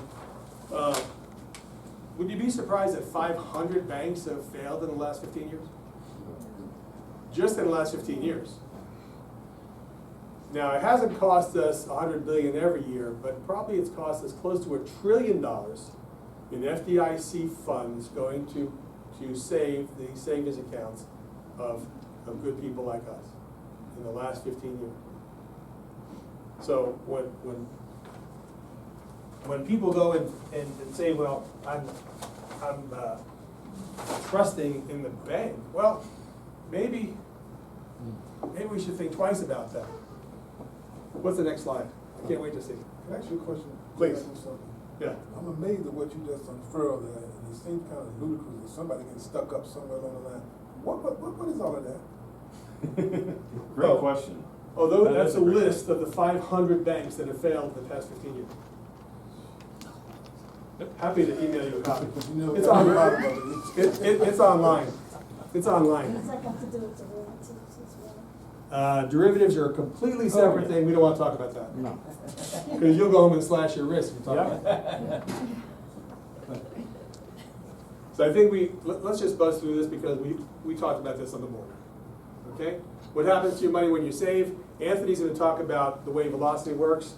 Would you be surprised that 500 banks have failed in the last 15 years? Just in the last 15 years. Now, it hasn't cost us $100 billion every year, but probably it's cost us close to $1 trillion in FDIC funds going to save the savings accounts of good people like us in the last 15 years. So when people go and say, well, I'm trusting in the bank, well, maybe we should think twice about that. What's the next slide? I can't wait to see. Can I ask you a question? Please. Can I do something? Yeah. I'm amazed at what you just unfurled there, and it seems kind of ludicrous that somebody gets stuck up somewhere along the line. What is all of that? Great question. Although That that's is a a great list of the 500 banks that have failed in the past 15 years. Happy to email you a copy. Because you know, It's at the on- bottom of it, It's online. It's online. What's that got to do with derivatives as well? Derivatives are a completely separate thing, we don't wanna talk about that. No. Because you'll go home and slash your wrist if you talk about that. So I think let's just buzz through this because we talked about this on the board. Okay? What happens to your money when you save? Anthony's gonna talk about the way velocity works.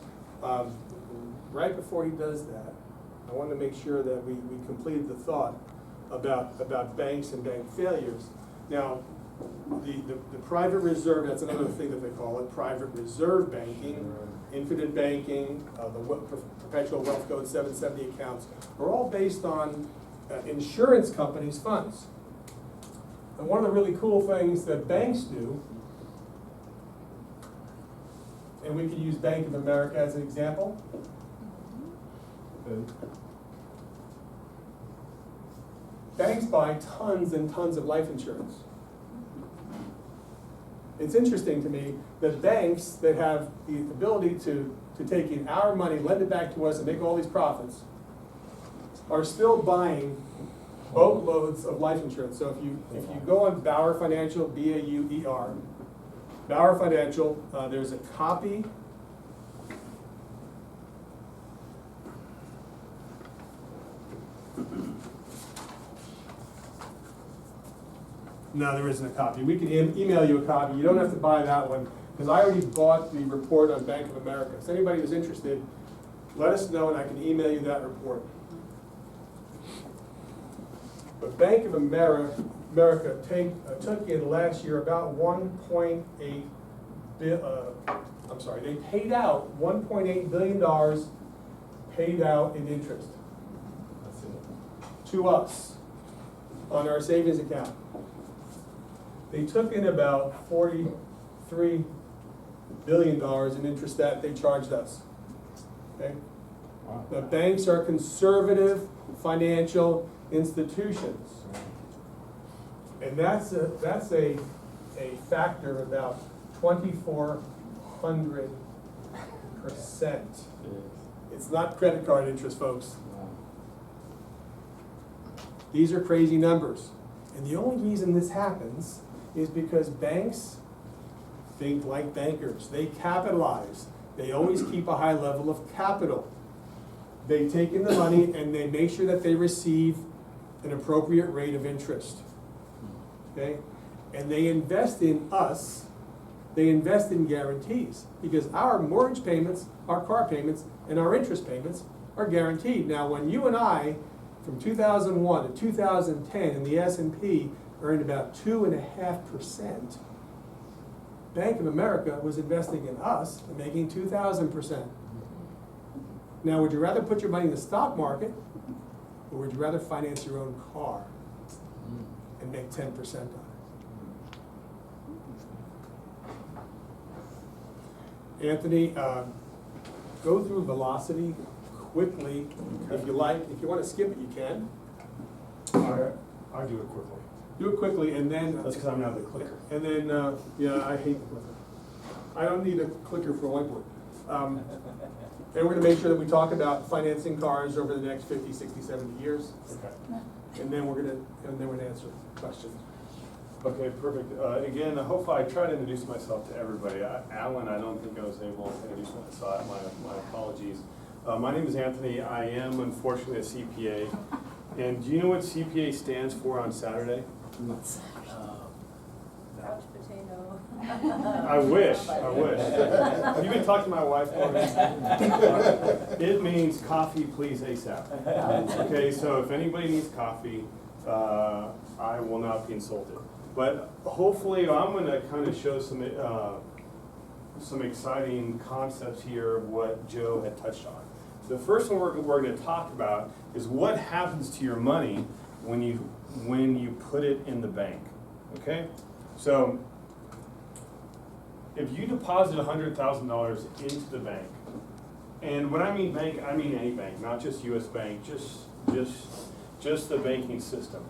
Right before he does that, I want to make sure that we completed the thought about banks and bank failures. Now, the private reserve, that's another thing that they call it, private reserve banking, infinite banking, perpetual wealth code 770 accounts, are all based on insurance companies' funds. And one of the really cool things that banks do, and we could use Bank of America as an example. Banks buy tons and tons of life insurance. It's interesting to me that banks that have the ability to take in our money, lend it back to us, and make all these profits, are still buying boatloads of life insurance. So if you go on Bauer Financial, B-A-U-E-R, Bauer Financial, there's a copy. No, there isn't a copy. We can email you a copy. You don't have to buy that one, because I already bought the report on Bank of America. So anybody who's interested, let us know and I can email you that report. But Bank of America took in last year about 1.8 they paid out $1.8 billion paid out in interest to us on our savings account. They took in about $43 billion in interest that they charged us. Okay? Wow. The banks are conservative financial institutions. And that's a factor of about 2,400%. It's not credit card interest, folks. These are crazy numbers. And the only reason this happens is because banks think like bankers. They capitalize. They always keep a high level of capital. They take in the money and they make sure that they receive an appropriate rate of interest. Okay? And they invest in us. They invest in guarantees because our mortgage payments, our car payments, and our interest payments are guaranteed. Now, when you and I, from 2001 to 2010 in the S&P earned about 2.5%, Bank of America was investing in us and making 2,000%. Now, would you rather put your money in the stock market, or would you rather finance your own car and make 10% on it? Anthony, go through velocity quickly if you like. If you want to skip it, you can. I do it quickly. Do it quickly, and then That's because I'm not the clicker. And then, yeah, I hate the clicker. I don't need a clicker for a whiteboard. And we're gonna make sure that we talk about financing cars over the next 50, 60, 70 years. Okay. And then we're gonna answer questions. Okay, perfect. Again, hopefully I try to introduce myself to everybody. Alan, I don't think I was able to introduce myself. My apologies. My name is Anthony. I am unfortunately a CPA. And do you know what CPA stands for on Saturday? Couch potato. I wish. Have you been talking to my wife for me? It means coffee, please, ASAP. Okay, so if anybody needs coffee, I will not be insulted. But hopefully I'm gonna kind of show some exciting concepts here of what Joe had touched on. The first one we're gonna talk about is what happens to your money when you put it in the bank, okay? So if you deposit $100,000 into the bank, and when I mean bank, I mean any bank, not just US Bank, just the banking system.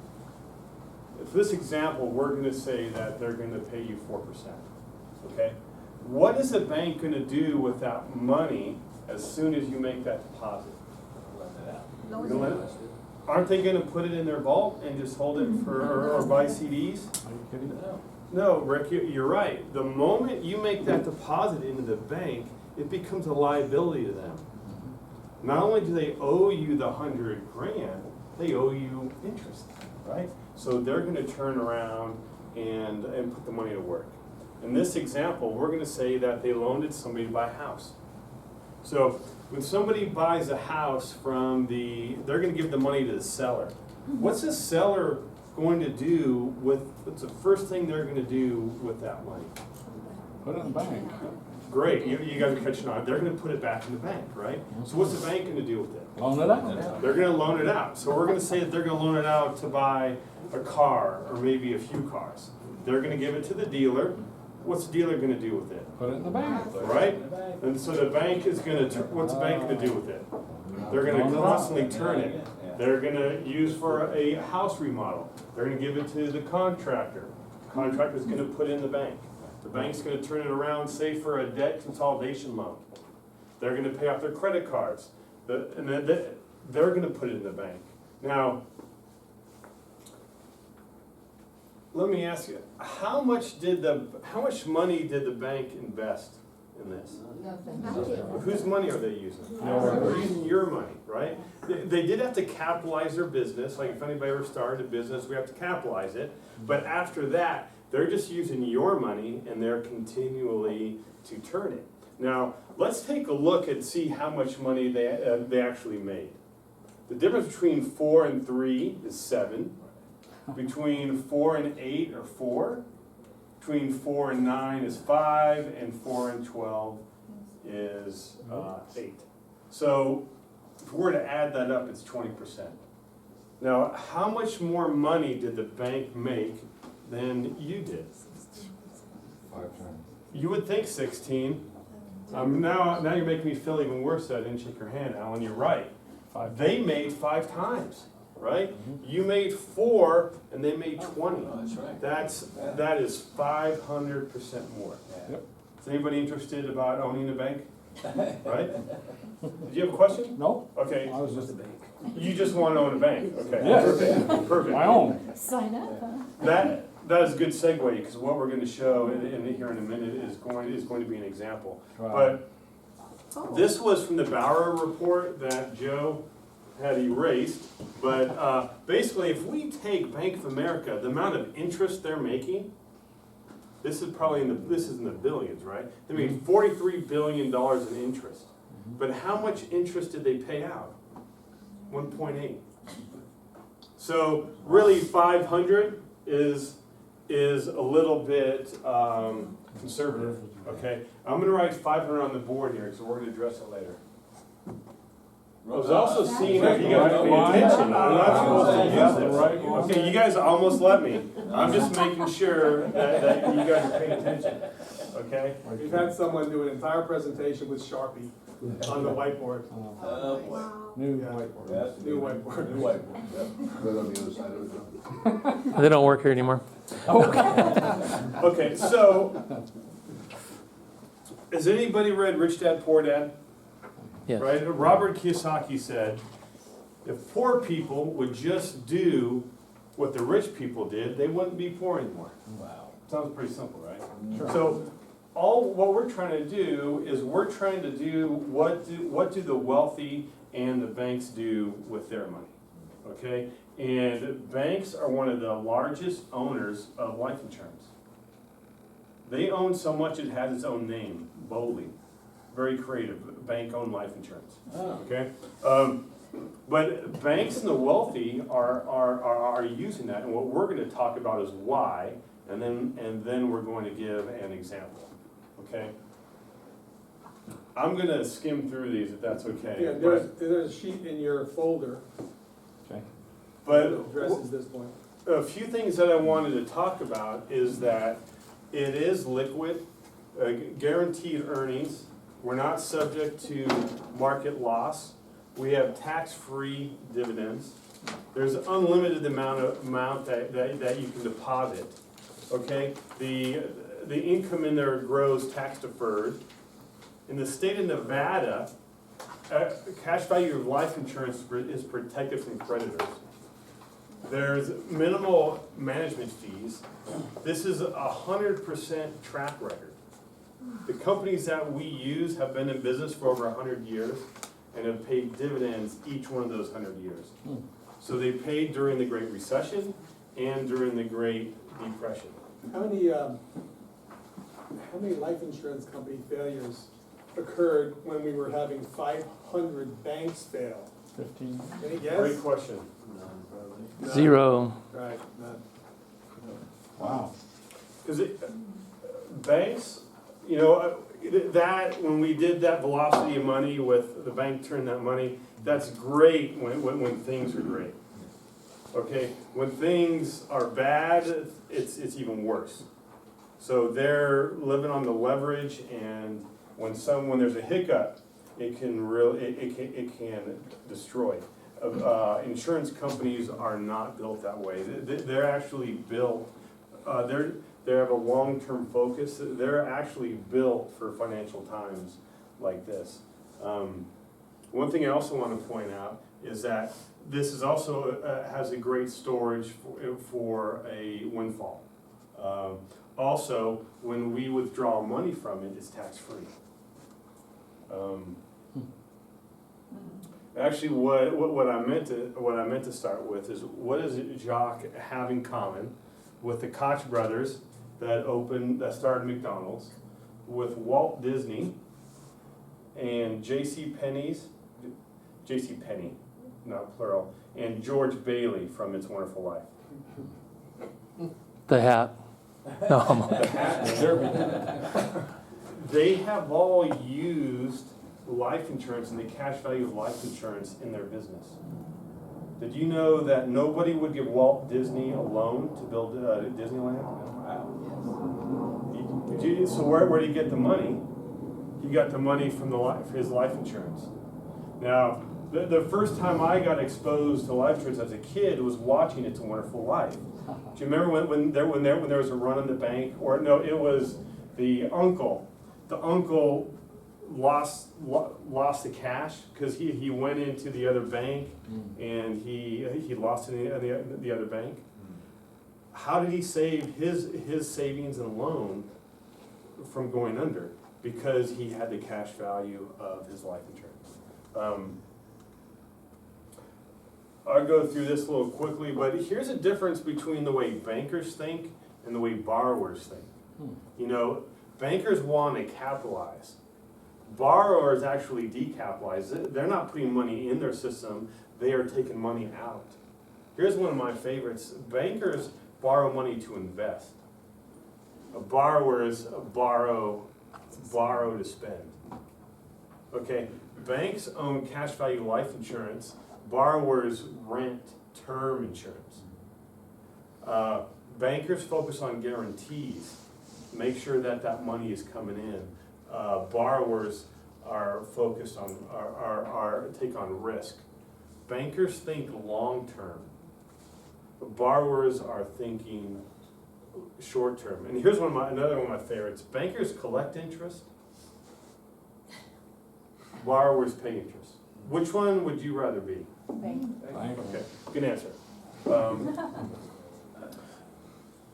For this example, we're gonna say that they're gonna pay you 4%, okay? What is a bank gonna do with that money as soon as you make that deposit? You're gonna let it? aren't they gonna put it in their vault and just hold it for, or buy CDs? Are you kidding? No, Rick, you're right. The moment you make that deposit into the bank, it becomes a liability to them. Not only do they owe you the $100 grand, they owe you interest, right? So they're gonna turn around and put the money to work. In this example, we're gonna say that they loaned it to somebody to buy a house. So when somebody buys a house from they're gonna give the money to the seller. What's the seller going to do what's the first thing they're gonna do with that money? Put it in the bank. Great, you guys are catching on. They're gonna put it back in the bank, right? So what's the bank gonna do with it? Loan it out. They're gonna loan it out. So we're gonna say that they're gonna loan it out to buy a car or maybe a few cars. They're gonna give it to the dealer. What's the dealer gonna do with it? Put it in the bank. Right? And so the bank is gonna, what's the bank gonna do with it? They're gonna constantly turn it. They're gonna use for a house remodel. They're gonna give it to the contractor. The contractor's gonna put it in the bank. The bank's gonna turn it around, say for a debt consolidation loan. They're gonna pay off their credit cards. And then they're gonna put it in the bank. Now, let me ask you, how much money did the bank invest in this? Whose money are they using? They're using your money, right? They did have to capitalize their business, like if anybody ever started a business, we have to capitalize it. But after that, they're just using your money and they're continually to turn it. Now, let's take a look and see how much money they actually made. The difference between 4 and 3 is 7. Between 4 and 8 are 4. Between 4 and 9 is 5, and 4 and 12 is 8. So if we were to add that up, it's 20%. Now, how much more money did the bank make than you did? 5 times. You would think 16. Now you're making me feel even worse that I didn't shake your hand, Alan. You're right. They made 5 times, right? You made 4, and they made 20. That's right. That is 500% more. Yep. Is anybody interested about owning a bank? Right? Did you have a question? No, Okay. I was just, You just want to own a bank. Okay. Yes. Perfect. Perfect. my own. Sign up, huh? That is a good segue, because what we're going to show here in a minute is going to be an example. Right. But this was from the Bauer report that Joe had erased. But basically, if we take Bank of America, the amount of interest they're making, this is in the billions, right? They made $43 billion in interest. But how much interest did they pay out? 1.8. So really, 500 is a little bit conservative. Okay, I'm going to write 500 on the board here, so we're going to address it later. I was also seeing if you guys pay attention. I'm not supposed to use this. Okay, you guys almost let me. I'm just making sure that you guys are paying attention. Okay? We've had someone do an entire presentation with Sharpie on the whiteboard. Wow. New Yeah. whiteboard. Yes, New whiteboard. New whiteboard. Right on the other side of it. They don't work here anymore. Okay, so has anybody read Rich Dad Poor Dad? Yes. Right? Robert Kiyosaki said, if poor people would just do what the rich people did, they wouldn't be poor anymore. Wow. Sounds pretty simple, right? Sure. So what we're trying to do is we're trying to do what do the wealthy and the banks do with their money, okay? And banks are one of the largest owners of life insurance. They own so much it has its own name, Bowley. Very creative, bank-owned life insurance, okay? But banks and the wealthy are using that, and what we're going to talk about is why, and then we're going to give an example, okay? I'm going to skim through these if that's okay. Yeah, there's a sheet in your folder Okay. But that addresses this point. a few things that I wanted to talk about is that it is liquid, guaranteed earnings. We're not subject to market loss. We have tax-free dividends. There's unlimited amount that you can deposit. Okay, the income in there grows tax deferred. In the state of Nevada, cash value of life insurance is protected from creditors. There's minimal management fees. This is 100% track record. The companies that we use have been in business for over 100 years and have paid dividends each one of those 100 years. So they paid during the Great Recession and during the Great Depression. How many life insurance company failures occurred when we were having 500 banks fail? 15. Any guess? Great question. None, probably. 0. Right, none. Wow. Because banks, you know, that, when we did that velocity of money with the bank turning that money, that's great when things are great. Okay, when things are bad, it's even worse. So they're living on the leverage, and when there's a hiccup, it can destroy. Insurance companies are not built that way. They're actually built. They have a long-term focus. They're actually built for financial times like this. One thing I also want to point out is that this is also has a great storage for a windfall. Also, when we withdraw money from it, it's tax-free. Actually, what I meant to start with is, what does Jacques have in common with the Koch brothers that started McDonald's, with Walt Disney and J.C. Penney, not plural, and George Bailey from It's a Wonderful Life? The hat. No. They have all used life insurance and the cash value of life insurance in their business. Did you know that nobody would give Walt Disney a loan to build Disneyland? So where did he get the money? He got the money from his life insurance. Now, the first time I got exposed to life insurance as a kid was watching It's a Wonderful Life. Do you remember when there was a run on the bank? Or no, it was the uncle. The uncle lost the cash because he went into the other bank and he lost in the other bank. How did he save his savings and loan from going under? Because he had the cash value of his life insurance. I'll go through this a little quickly, but here's a difference between the way bankers think and the way borrowers think. You know, bankers want to capitalize. Borrowers actually decapitalize. They're not putting money in their system, they are taking money out. Here's one of my favorites. Bankers borrow money to invest. Borrowers borrow to spend. Okay, banks own cash value life insurance. Borrowers rent term insurance. Bankers focus on guarantees, make sure that money is coming in. Borrowers are focused on, take on risk. Bankers think long term. Borrowers are thinking short term. And here's another one of my favorites. Bankers collect interest. Borrowers pay interest. Which one would you rather be? Okay, good answer.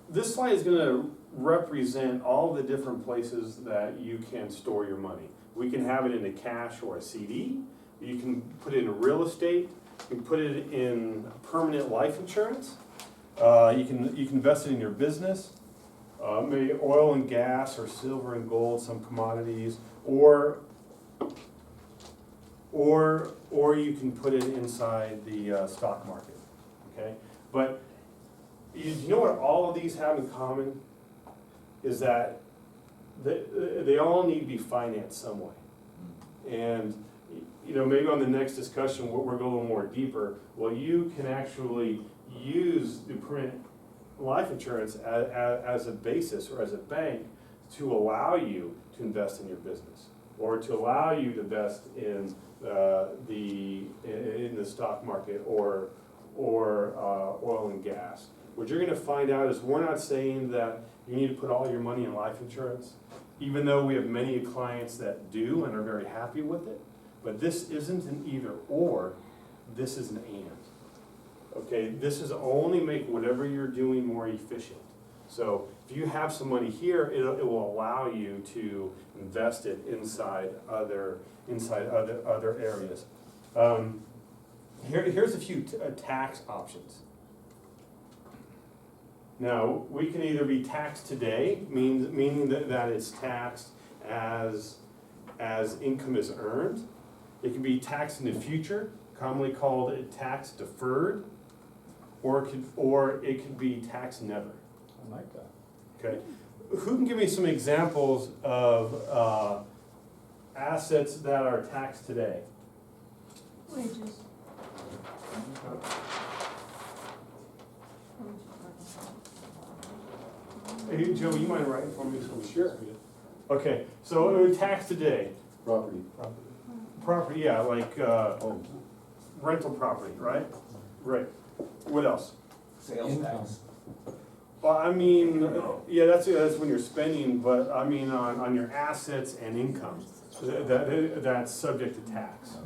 This slide is going to represent all the different places that you can store your money. We can have it in a cash or a CD. You can put it in real estate. You can put it in permanent life insurance. You can invest it in your business, maybe oil and gas or silver and gold, some commodities, or you can put it inside the stock market. Okay, but you know what all of these have in common is that they all need to be financed some way. And you know, maybe on the next discussion we're going a little more deeper. Well, you can actually use the print life insurance as a basis or as a bank to allow you to invest in your business, or to allow you to invest in the stock market or oil and gas. What you're going to find out is we're not saying that you need to put all your money in life insurance, even though we have many clients that do and are very happy with it. But this isn't an either or, this is an and. Okay, this is only make whatever you're doing more efficient. So if you have some money here, it will allow you to invest it inside other areas. Here's a few tax options. Now, we can either be taxed today, meaning that it's taxed as income is earned. It can be taxed in the future, commonly called tax deferred, or it could be tax never. I like that. Okay, who can give me some examples of assets that are taxed today? Wages. Hey, Joe, you mind writing for me? Sure. Okay, so tax today, Property. property, yeah, like Homes. rental property, right? Right. What else? Sales tax. Well, I mean, yeah, that's when you're spending, but I mean, on your assets and income, that's subject to tax.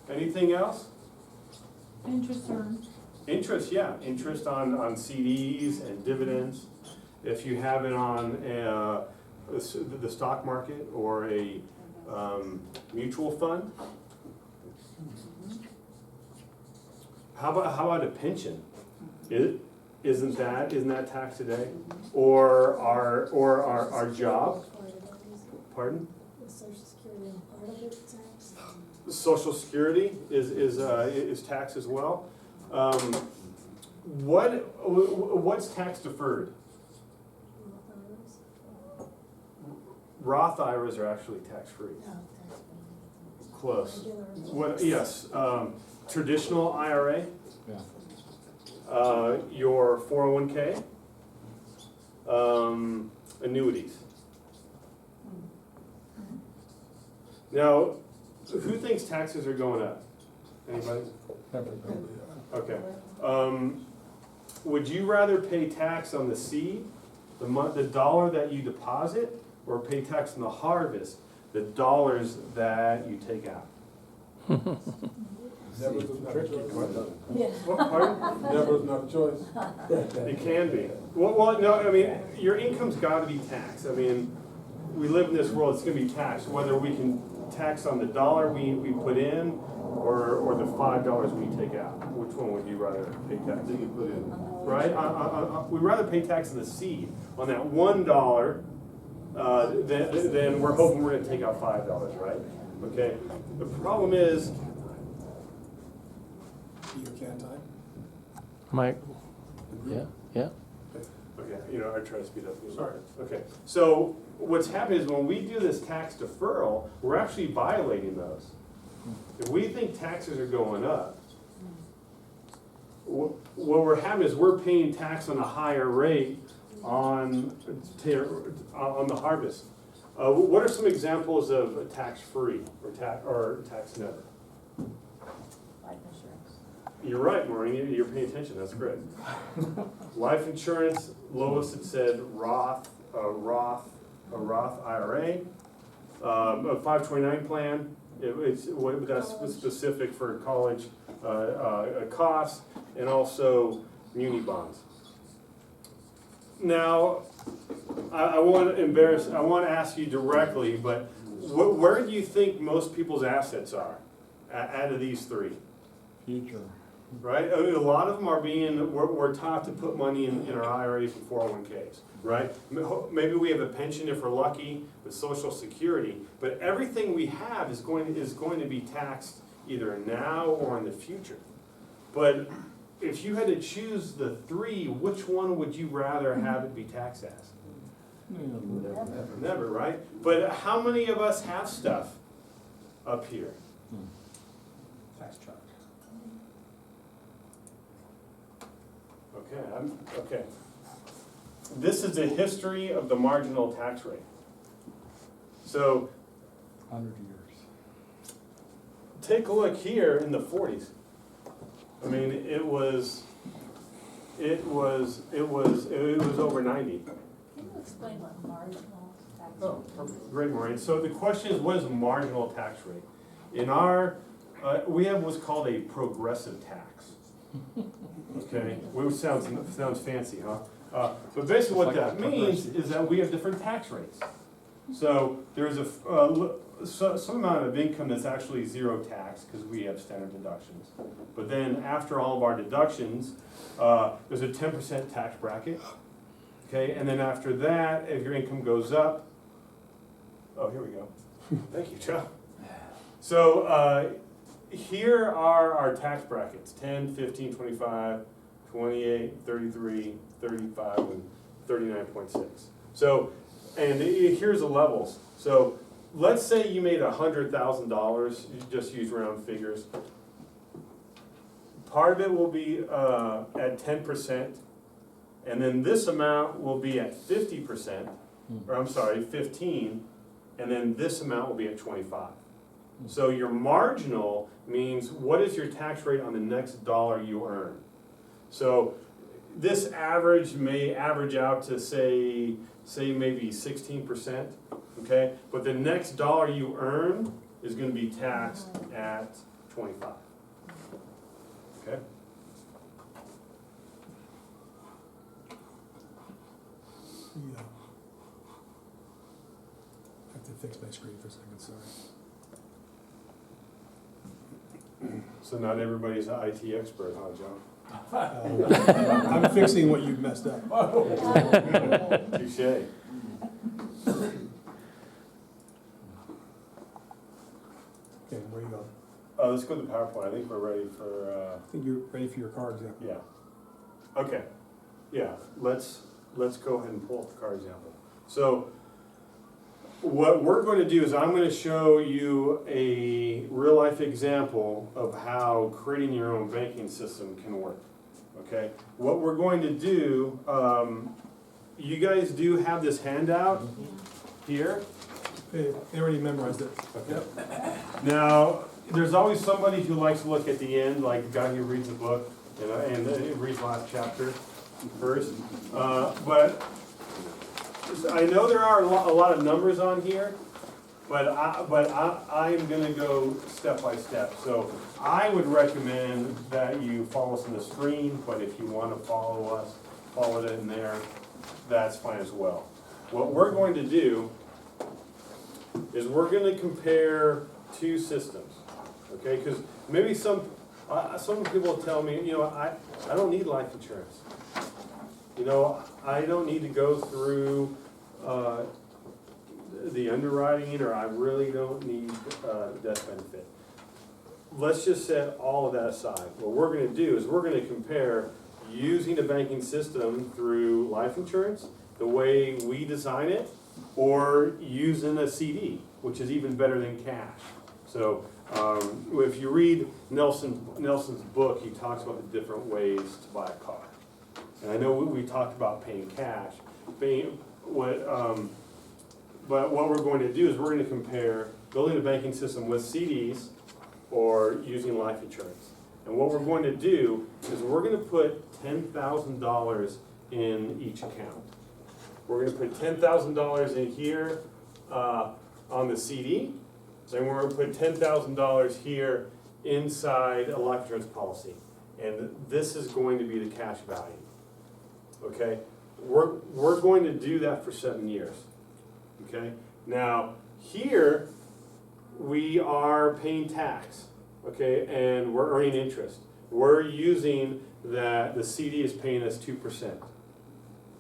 Anything else? Interest earned. Interest, yeah, interest on CDs and dividends. If you have it on the stock market or a mutual fund. How about a pension? Isn't that taxed today? Or our job? Pardon? Social Security and part of it taxed. Social Security is taxed as well. What's tax deferred? Roth IRAs are actually tax-free. Close. What? Yes. Traditional IRA. Yeah. Your 401k. Annuities. Now, who thinks taxes are going up? Anybody? Okay. Would you rather pay tax on the seed, the dollar that you deposit, or pay tax on the harvest, the dollars that you take out? Never is not a choice. What, pardon? Never is not a choice. It can be. Well, no, I mean, your income's gotta be taxed. I mean, we live in this world, it's gonna be taxed, whether we can tax on the dollar we put in, or the $5 we take out. Which one would you rather pay tax? That you put in. Right? We'd rather pay tax on the seed, on that $1, then we're hoping we're gonna take out $5, right? Okay, the problem is, You can't time. Mike? Yeah, yeah. okay, I try to speed up. Sorry. Okay, so what's happening is when we do this tax deferral, we're actually violating those. If we think taxes are going up, what we're having is we're paying tax on a higher rate on the harvest. What are some examples of tax-free or tax never? Life insurance. You're right, Maureen, you're paying attention, that's great. Life insurance, Lois had said Roth IRA, a 529 plan, that's specific for college costs, and also muni bonds. Now, I want to ask you directly, but where do you think most people's assets are out of these three? Future. Right? I mean, a lot of them are we're taught to put money in our IRAs and 401ks, right? Maybe we have a pension if we're lucky with Social Security, but everything we have is going to be taxed either now or in the future. But if you had to choose the three, which one would you rather have it be taxed as? Never, right? But how many of us have stuff up here? Tax charge. Okay. This is a history of the marginal tax rate. So 100 years. take a look here in the 40s. I mean, it was over 90. Can you explain what marginal tax Oh, perfect. Great, Maureen. So the question is, what is a marginal tax rate? In our, we have what's called a progressive tax. Okay, which sounds fancy, huh? But basically what that means is that we have different tax rates. So there's some amount of income that's actually zero tax because we have standard deductions. But then after all of our deductions, there's a 10% tax bracket. Okay, and then after that, if your income goes up, oh, here we go. Thank you, Joe. So here are our tax brackets: 10, 15, 25, 28, 33, 35, and 39.6. So, and here's the levels. So let's say you made $100,000, you just use round figures. Part of it will be at 10%, and then this amount will be at 50%, or I'm sorry, 15, and then this amount will be at 25. So your marginal means what is your tax rate on the next dollar you earn. So this average may average out to say maybe 16%, okay? But the next dollar you earn is going to be taxed at 25, okay? Yeah. I have to fix my screen for a second, sorry. So not everybody's an IT expert, huh, John? I'm fixing what you've messed up. Touche. Okay, where you going? Let's go to the PowerPoint. I think we're ready for, I think you're ready for your car example. yeah. Okay, yeah, let's go ahead and pull up the car example. So what we're going to do is I'm going to show you a real life example of how creating your own banking system can work. Okay, what we're going to do, you guys do have this handout here. They already memorized it. Okay. Now, there's always somebody who likes to look at the end, like the guy who reads the book, and reads the last chapter first. But I know there are a lot of numbers on here, but I am going to go step by step. So I would recommend that you follow us on the screen, but if you want to follow it in there, that's fine as well. What we're going to do is we're going to compare two systems, okay? Because maybe some people tell me, you know, I don't need life insurance. You know, I don't need to go through the underwriting, or I really don't need death benefit. Let's just set all of that aside. What we're going to do is we're going to compare using a banking system through life insurance, the way we design it, or using a CD, which is even better than cash. So if you read Nelson's book, he talks about the different ways to buy a car. And I know we talked about paying cash. But what we're going to do is we're going to compare building a banking system with CDs or using life insurance. And what we're going to do is we're going to put $10,000 in each account. We're going to put $10,000 in here on the CD, and we're going to put $10,000 here inside a life insurance policy. And this is going to be the cash value. Okay? We're going to do that for 7 years. Okay? Now, here we are paying tax, okay, and we're earning interest. We're using that the CD is paying us 2%.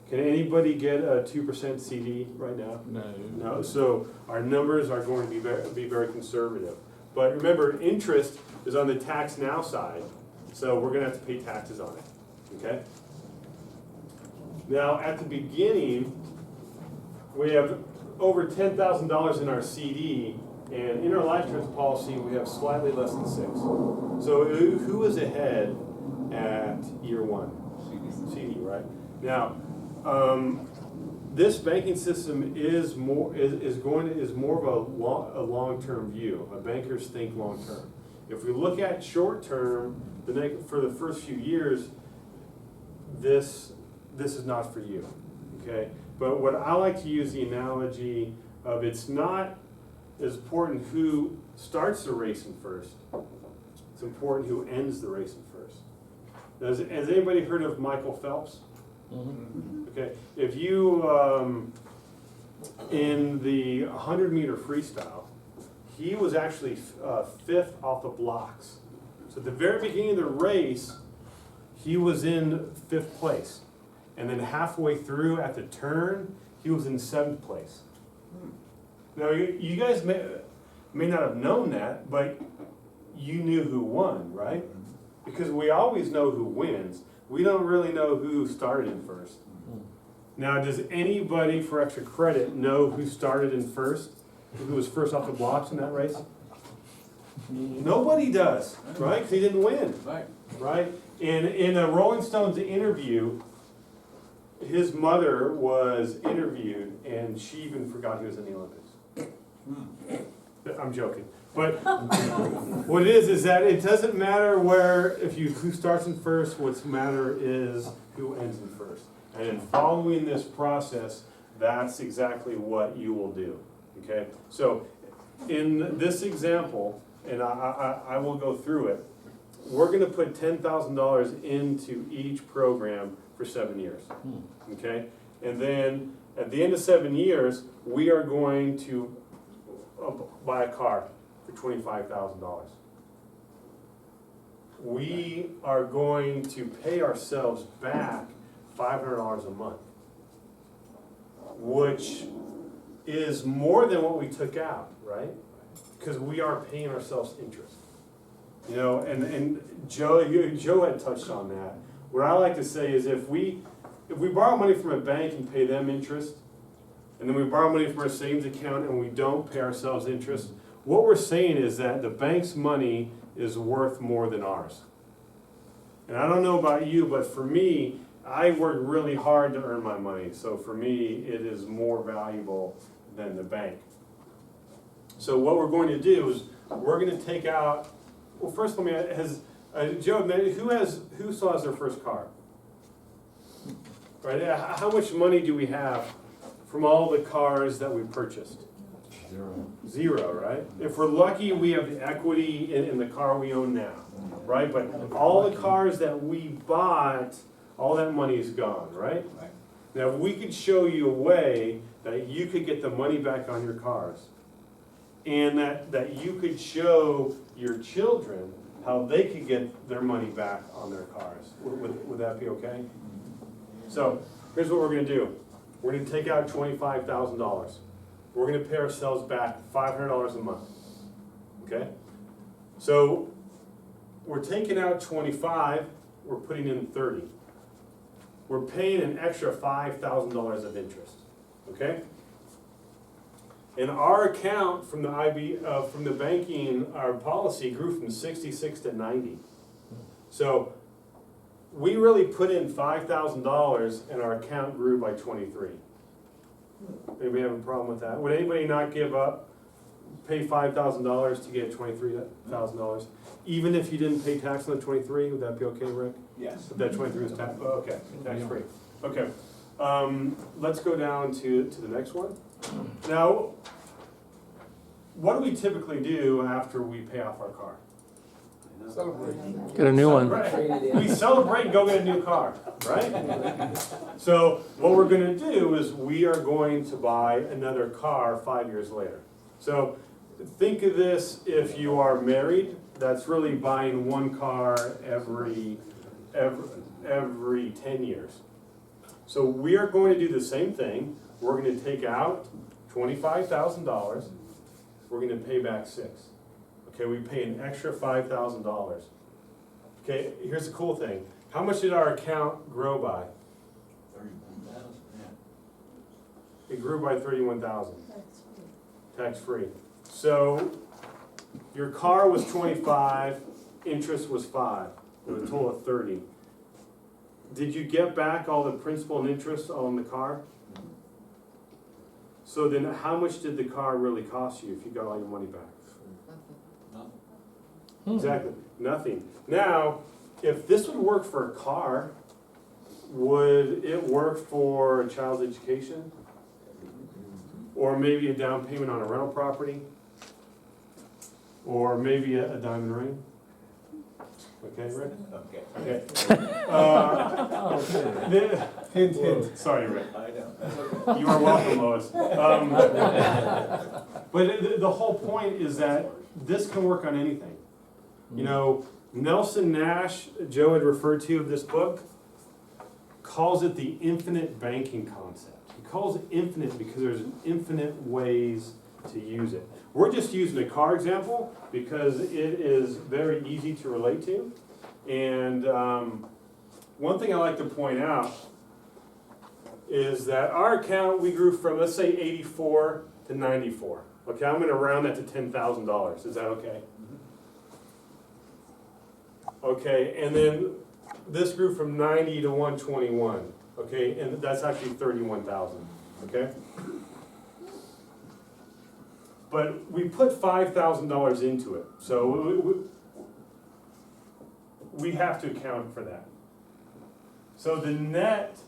Can anybody get a 2% CD right now? No. No. So our numbers are going to be very conservative. But remember, interest is on the tax now side, so we're going to have to pay taxes on it. Okay? Now, at the beginning, we have over $10,000 in our CD, and in our life insurance policy, we have slightly less than 6. So who is ahead at year 1? CD, right? Now, this banking system is more of a long-term view. Bankers think long-term. If we look at short-term, for the first few years, this is not for you, okay? But what I like to use the analogy of it's not as important who starts the racing first. It's important who ends the racing first. Has anybody heard of Michael Phelps? Okay, if you, in the 100-meter freestyle, he was actually 5th off the blocks. So at the very beginning of the race, he was in 5th place. And then halfway through at the turn, he was in 7th place. Now, you guys may not have known that, but you knew who won, right? Because we always know who wins. We don't really know who started in first. Now, does anybody, for extra credit, know who started in first? Who was first off the blocks in that race? Nobody does, right? Because he didn't win. Right? And in a Rolling Stones interview, his mother was interviewed, and she even forgot he was in the Olympics. I'm joking. But what it is that it doesn't matter who starts in first, what's matter is who ends in first. And in following this process, that's exactly what you will do, okay? So in this example, and I will go through it, we're gonna put $10,000 into each program for 7 years, okay? And then at the end of 7 years, we are going to buy a car for $25,000. We are going to pay ourselves back $500 a month, which is more than what we took out, right? Because we are paying ourselves interest. You know, and Joe had touched on that. What I like to say is if we borrow money from a bank and pay them interest, and then we borrow money from our savings account and we don't pay ourselves interest, what we're saying is that the bank's money is worth more than ours. And I don't know about you, but for me, I work really hard to earn my money. So for me, it is more valuable than the bank. So what we're going to do is we're going to take out, well, first let me, has Joe, who still has their first car? Right, how much money do we have from all the cars that we purchased? Zero, right? If we're lucky, we have the equity in the car we own now, right? But all the cars that we bought, all that money is gone, right? Now, if we could show you a way that you could get the money back on your cars, and that you could show your children how they could get their money back on their cars, would that be okay? So, here's what we're gonna do. We're gonna take out $25,000. We're gonna pay ourselves back $500 a month, okay? So, we're taking out 25, we're putting in 30. We're paying an extra $5,000 of interest, okay? And our account from the banking, our policy grew from 66 to 90. So we really put in $5,000 and our account grew by 23. Anybody have a problem with that? Would anybody not give up, pay $5,000 to get $23,000? Even if you didn't pay tax on the 23, would that be okay, Rick? Yes. If that 23 is tax, okay, tax free. Okay, let's go down to the next one. Now, what do we typically do after we pay off our car? Celebrate. Get a new one. Right. We celebrate and go get a new car, right? So what we're gonna do is we are going to buy another car 5 years later. So think of this, if you are married, that's really buying one car every 10 years. So we are going to do the same thing. We're going to take out $25,000. We're going to pay back $6,000. Okay, we pay an extra $5,000. Okay, here's the cool thing. How much did our account grow by? 31,000. It grew by 31,000. Tax-free. So your car was 25, interest was 5, with a total of 30. Did you get back all the principal and interest on the car? So then how much did the car really cost you if you got all your money back? Exactly, nothing. Now, if this would work for a car, would it work for a child's education? or maybe a down payment on a rental property, or maybe a diamond ring. Okay, Rick? Okay. Okay. Hint, hint. Sorry, Rick. I know. You are welcome, Lois. But the whole point is that this can work on anything. You know, Nelson Nash, Joe had referred to of this book, calls it the infinite banking concept. He calls it infinite because there's infinite ways to use it. We're just using a car example because it is very easy to relate to. And one thing I like to point out is that our account, we grew from, let's say, 84 to 94. Okay, I'm gonna round that to $10,000. Is that okay? Okay, and then this grew from 90 to 121. Okay, and that's actually 31,000. Okay? But we put $5,000 into it, so we have to account for that. So the net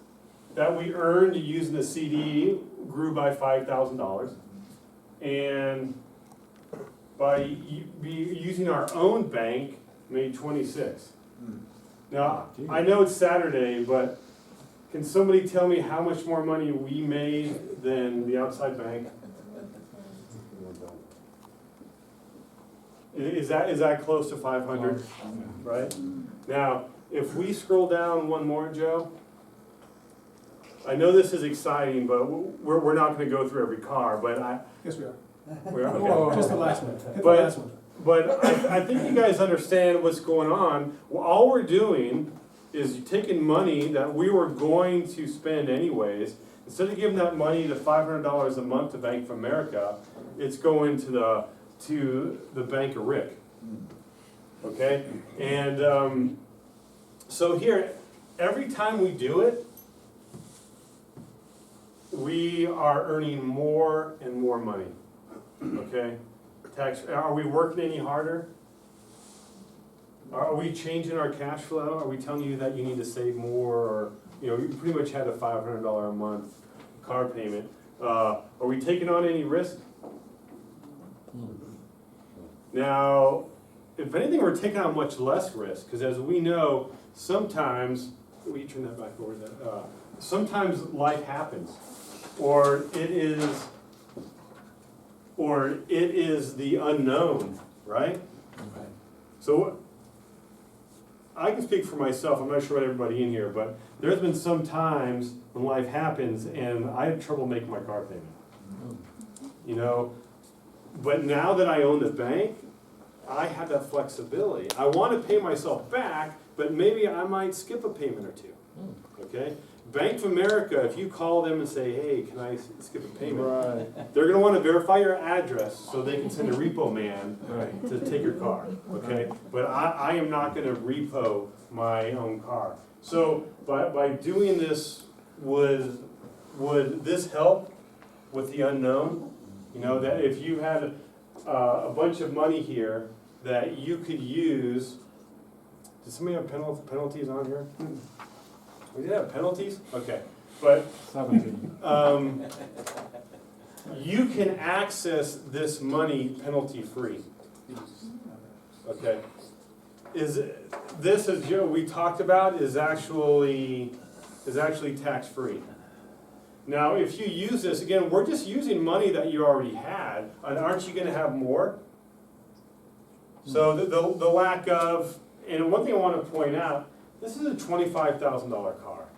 that we earned using the CD grew by $5,000, and by using our own bank made 26. Now I know it's Saturday, but can somebody tell me how much more money we made than the outside bank? Is that close to 500, right? Now, if we scroll down one more, Joe, I know this is exciting, but we're not gonna go through every car, but Yes, we are. we're, okay. Whoa, just the last one. Hit the But- last one. But I think you guys understand what's going on. Well, all we're doing is taking money that we were going to spend anyways, instead of giving that money to $500 a month to Bank of America, it's going to the Bank of Rick. Okay? And so here, every time we do it, we are earning more and more money. Okay? Are we working any harder? Are we changing our cash flow? Are we telling you that you need to save more, or you pretty much had a $500 a month car payment? Are we taking on any risk? Now, if anything, we're taking on much less risk, because as we know, sometimes, will you turn that back over there? Sometimes life happens, or it is the unknown, right? So I can speak for myself, I'm not sure about everybody in here, but there's been some times when life happens and I have trouble making my car payment. But now that I own the bank, I have that flexibility. I want to pay myself back, but maybe I might skip a payment or two, okay? Bank of America, if you call them and say, hey, can I skip a payment? Right. They're gonna wanna verify your address so they can send a repo man to take your car, okay? But I am not gonna repo my own car. So by doing this, would this help with the unknown? That if you had a bunch of money here that you could use, does somebody have penalties on here? We did have penalties? Okay, but 17. you can access this money penalty-free. Okay. This, as we talked about, is actually tax-free. Now, if you use this, again, we're just using money that you already had, and aren't you gonna have more? So the lack of, and one thing I want to point out, this is a $25,000 car.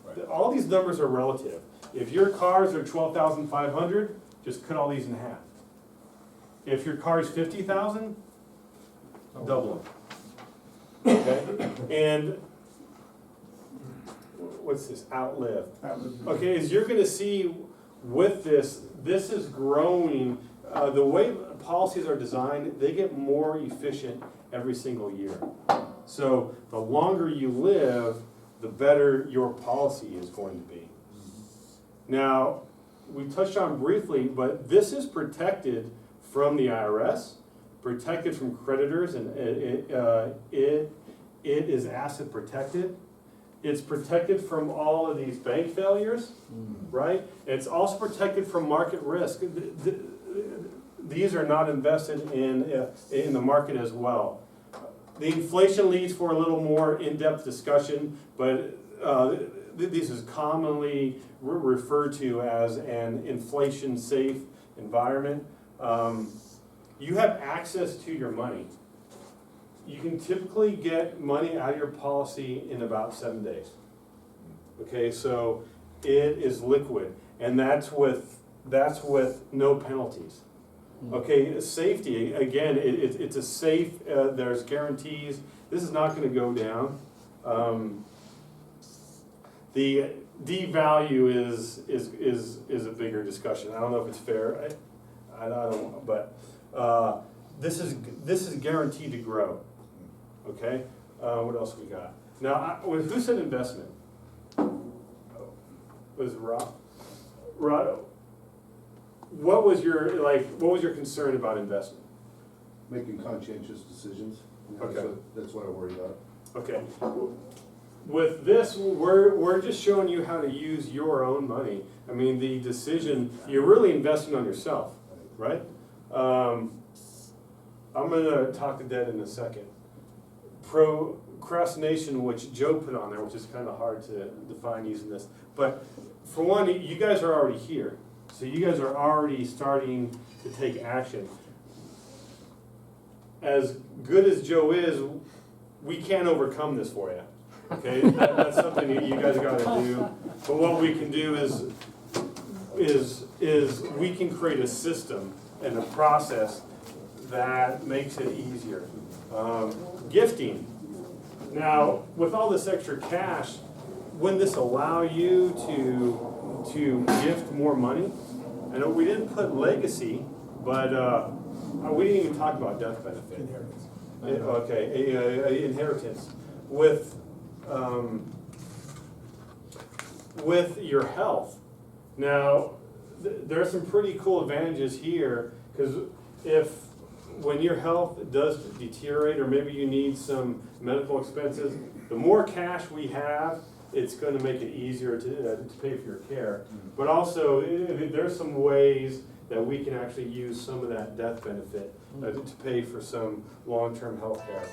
Right. All these numbers are relative. If your cars are $12,500, just cut all these in half. If your car is $50,000, double it. Okay? And what's this? Outlive. Okay, as you're gonna see with this is growing. The way policies are designed, they get more efficient every single year. So the longer you live, the better your policy is going to be. Now, we touched on briefly, but this is protected from the IRS, protected from creditors, and it is asset protected. It's protected from all of these bank failures, right? It's also protected from market risk. These are not invested in the market as well. The inflation leads for a little more in-depth discussion, but this is commonly referred to as an inflation-safe environment. You have access to your money. You can typically get money out of your policy in about 7 days. Okay, so it is liquid, and that's with no penalties. Okay, safety, again, it's a safe, there's guarantees. This is not gonna go down. The D-value is a bigger discussion. I don't know if it's fair, I don't, but this is guaranteed to grow. Okay, what else we got? Now, who said investment? Was Rob? What was your concern about investment? Making conscientious decisions. Okay. That's what I worry about. Okay. With this, we're just showing you how to use your own money. I mean, the decision, you're really investing on yourself, right? I'm gonna talk to Deb in a second. Procrastination, which Joe put on there, which is kind of hard to define using this. But for one, you guys are already here. So you guys are already starting to take action. As good as Joe is, we can't overcome this for you. Okay, that's something that you guys got to do. But what we can do is we can create a system and a process that makes it easier. Gifting. Now, with all this extra cash, wouldn't this allow you to gift more money? I know we didn't put legacy, but we didn't even talk about death benefit. Inheritance. Okay, inheritance. With your health. Now, there's some pretty cool advantages here, because when your health does deteriorate, or maybe you need some medical expenses, the more cash we have, it's going to make it easier to pay for your care. But also, there's some ways that we can actually use some of that death benefit to pay for some long-term health care.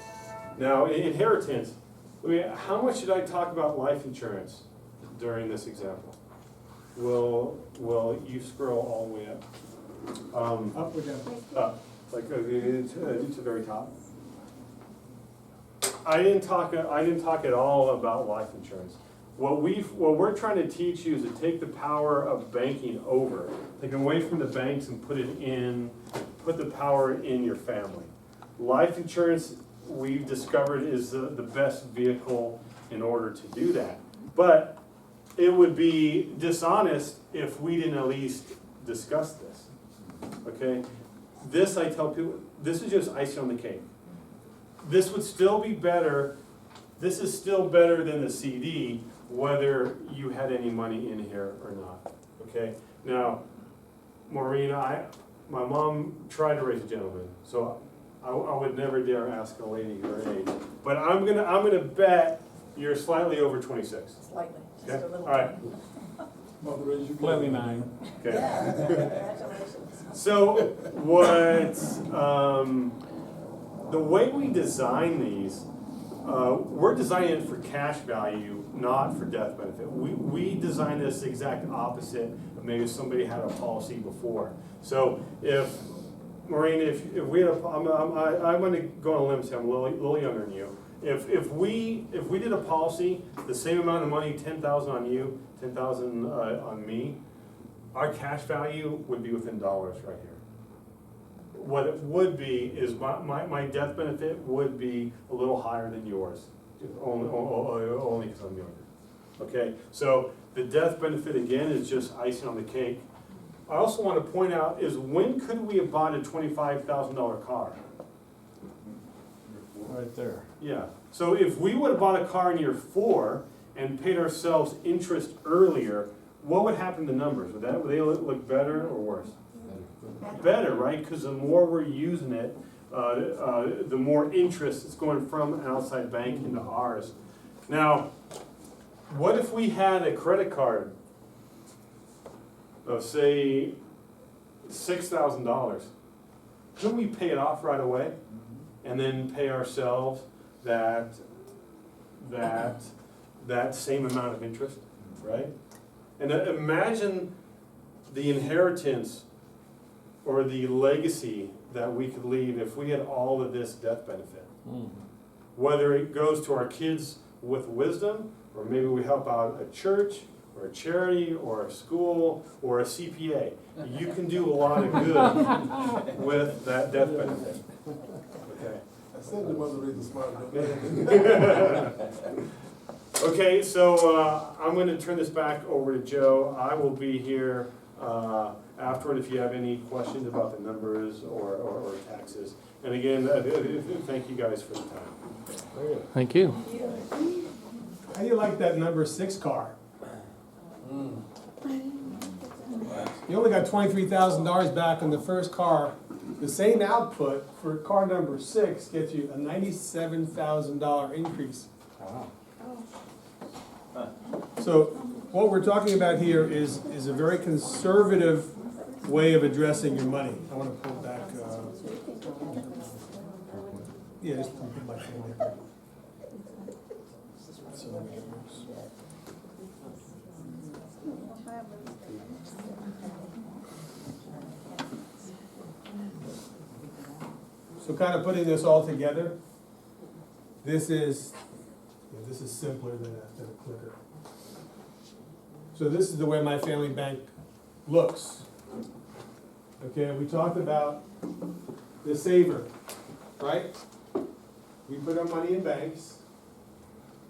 Now, inheritance. I mean, how much should I talk about life insurance during this example? Will you scroll all the way up? Up or down? Up, like to the very top. I didn't talk at all about life insurance. What we're trying to teach you is to take the power of banking over, take it away from the banks and put the power in your family. Life insurance, we've discovered, is the best vehicle in order to do that. But it would be dishonest if we didn't at least discuss this. Okay? This, I tell people, this is just icing on the cake. This would still be better. This is still better than the CD, whether you had any money in here or not. Okay? Now, Maureen, my mom tried to raise a gentleman, so I would never dare ask a lady her age. But I'm gonna bet you're slightly over 26. Slightly, just Okay? a little. All right. Mother raised you good. Clearly 9. Okay. Yeah, congratulations. So the way we design these, we're designing it for cash value, not for death benefit. We design this exact opposite of maybe somebody had a policy before. So if Maureen, if we had I'm going to go on a limb, say I'm a little younger than you. If we did a policy, the same amount of money, 10,000 on you, 10,000 on me, our cash value would be within dollars right here. What it would be is my death benefit would be a little higher than yours, only because I'm younger. Okay, so the death benefit again is just icing on the cake. I also want to point out is when could we have bought a $25,000 car? Right there. Yeah, so if we would have bought a car in year 4 and paid ourselves interest earlier, what would happen to numbers? Would they look better or worse? Better, right? Because the more we're using it, the more interest is going from an outside bank into ours. Now, What if we had a credit card of, say, $6,000? Couldn't we pay it off right away and then pay ourselves that same amount of interest, right? And imagine the inheritance or the legacy that we could leave if we had all of this death benefit. Whether it goes to our kids with wisdom, or maybe we help out a church, or a charity, or a school, or a CPA. You can do a lot of good with that death benefit. Okay. I said the mother raised a smart man. Okay, so I'm going to turn this back over to Joe. I will be here afterward if you have any questions about the numbers or taxes. And again, thank you guys for the time. Thank you. How do you like that number 6 car? You only got $23,000 back on the first car. The same output for car number 6 gets you a $97,000 increase. So what we're talking about here is a very conservative way of addressing your money. I want to pull back. Yeah, just put my phone there. So kind of putting this all together, this is simpler than a clicker. So this is the way my family bank looks. Okay, we talked about the saver, right? We put our money in banks.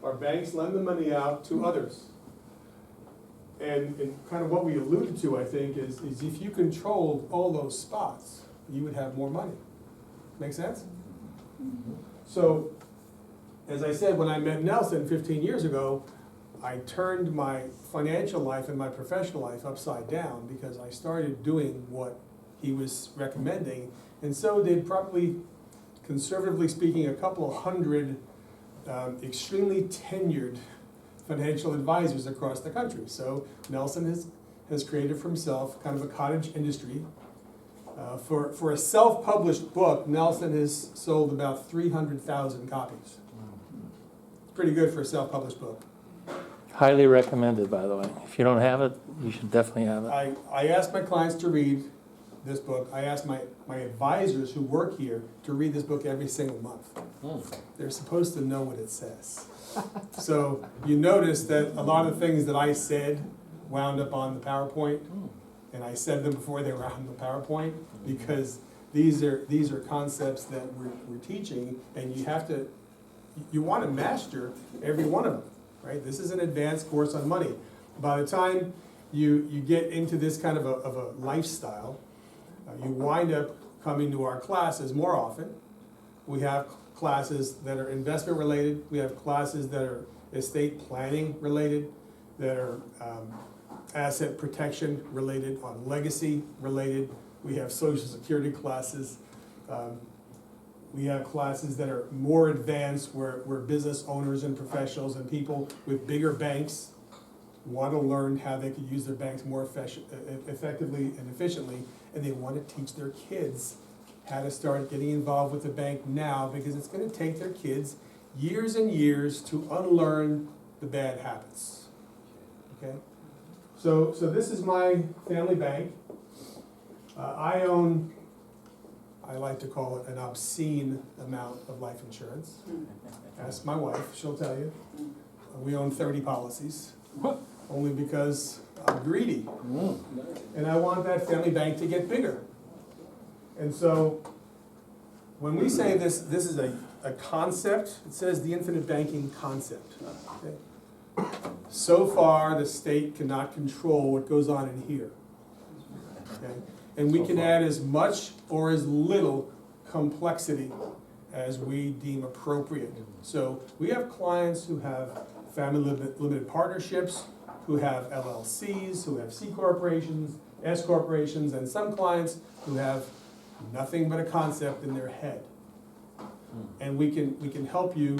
Our banks lend the money out to others. And kind of what we alluded to, I think, is if you controlled all those spots, you would have more money. Make sense? So, as I said, when I met Nelson 15 years ago, I turned my financial life and my professional life upside down because I started doing what he was recommending, and so did probably, conservatively speaking, a couple of hundred extremely tenured financial advisors across the country. So Nelson has created for himself kind of a cottage industry. For a self-published book, Nelson has sold about 300,000 copies. Pretty good for a self-published book. Highly recommended, by the way. If you don't have it, you should definitely have it. I ask my clients to read this book. I ask my advisors who work here to read this book every single month. They're supposed to know what it says. So you notice that a lot of things that I said wound up on the PowerPoint, and I said them before they were on the PowerPoint, because these are concepts that we're teaching, and you want to master every one of them, right? This is an advanced course on money. By the time you get into this kind of a lifestyle, you wind up coming to our classes more often. We have classes that are investment related. We have classes that are estate planning related, that are asset protection related, on legacy related. We have Social Security classes. We have classes that are more advanced where business owners and professionals and people with bigger banks want to learn how they could use their banks more effectively and efficiently, and they want to teach their kids how to start getting involved with the bank now, because it's going to take their kids years and years to unlearn the bad habits. Okay? So this is my family bank. I own, I like to call it an obscene amount of life insurance. Ask my wife, she'll tell you. We own 30 policies, only because I'm greedy. And I want that family bank to get bigger. And so when we say this is a concept, it says the infinite banking concept. Okay? So far, the state cannot control what goes on in here. Okay? And we can add as much or as little complexity as we deem appropriate. So we have clients who have family limited partnerships, who have LLCs, who have C corporations, S corporations, and some clients who have nothing but a concept in their head. And we can help you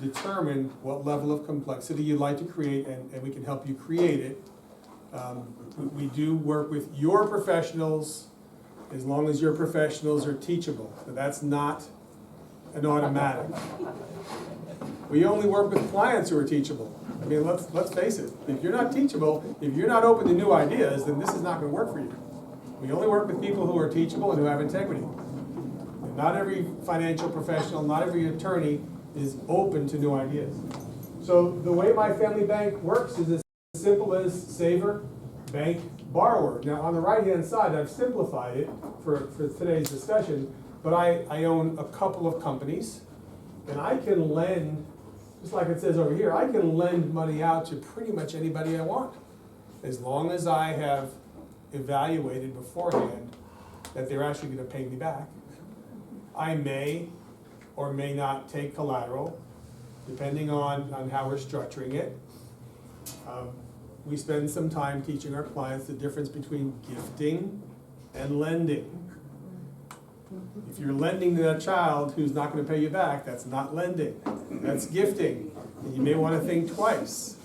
determine what level of complexity you'd like to create, and we can help you create it. We do work with your professionals, as long as your professionals are teachable. But that's not an automatic. We only work with clients who are teachable. I mean, let's face it, if you're not teachable, if you're not open to new ideas, then this is not gonna work for you. We only work with people who are teachable and who have integrity. And not every financial professional, not every attorney is open to new ideas. So the way my family bank works is as simple as saver, bank, borrower. Now on the right-hand side, I've simplified it for today's discussion, but I own a couple of companies, and I can lend, just like it says over here, I can lend money out to pretty much anybody I want, as long as I have evaluated beforehand that they're actually gonna pay me back. I may or may not take collateral, depending on how we're structuring it. We spend some time teaching our clients the difference between gifting and lending. If you're lending to that child who's not gonna pay you back, that's not lending, that's gifting. And you may wanna think twice.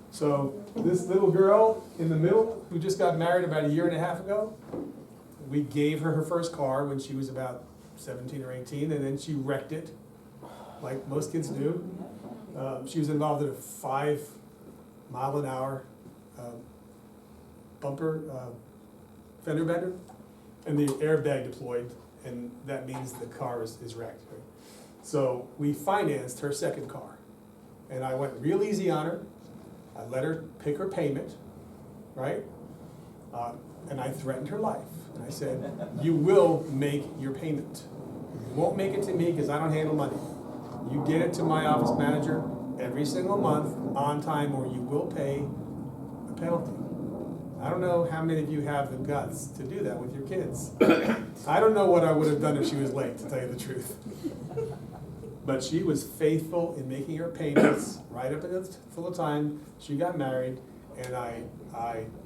So this little girl in the middle who just got married about 1.5 years ago, we gave her first car when she was about 17 or 18, and then she wrecked it, like most kids do. She was involved in a 5-mile-an-hour bumper fender bender, and the airbag deployed, and that means the car is wrecked. Right? So we financed her second car, and I went real easy on her. I let her pick her payment, right? And I threatened her life. And I said, you will make your payment. You won't make it to me because I don't handle money. You get it to my office manager every single month on time, or you will pay a penalty. I don't know how many of you have the guts to do that with your kids. I don't know what I would have done if she was late, to tell you the truth. But she was faithful in making her payments right up until the time she got married, and I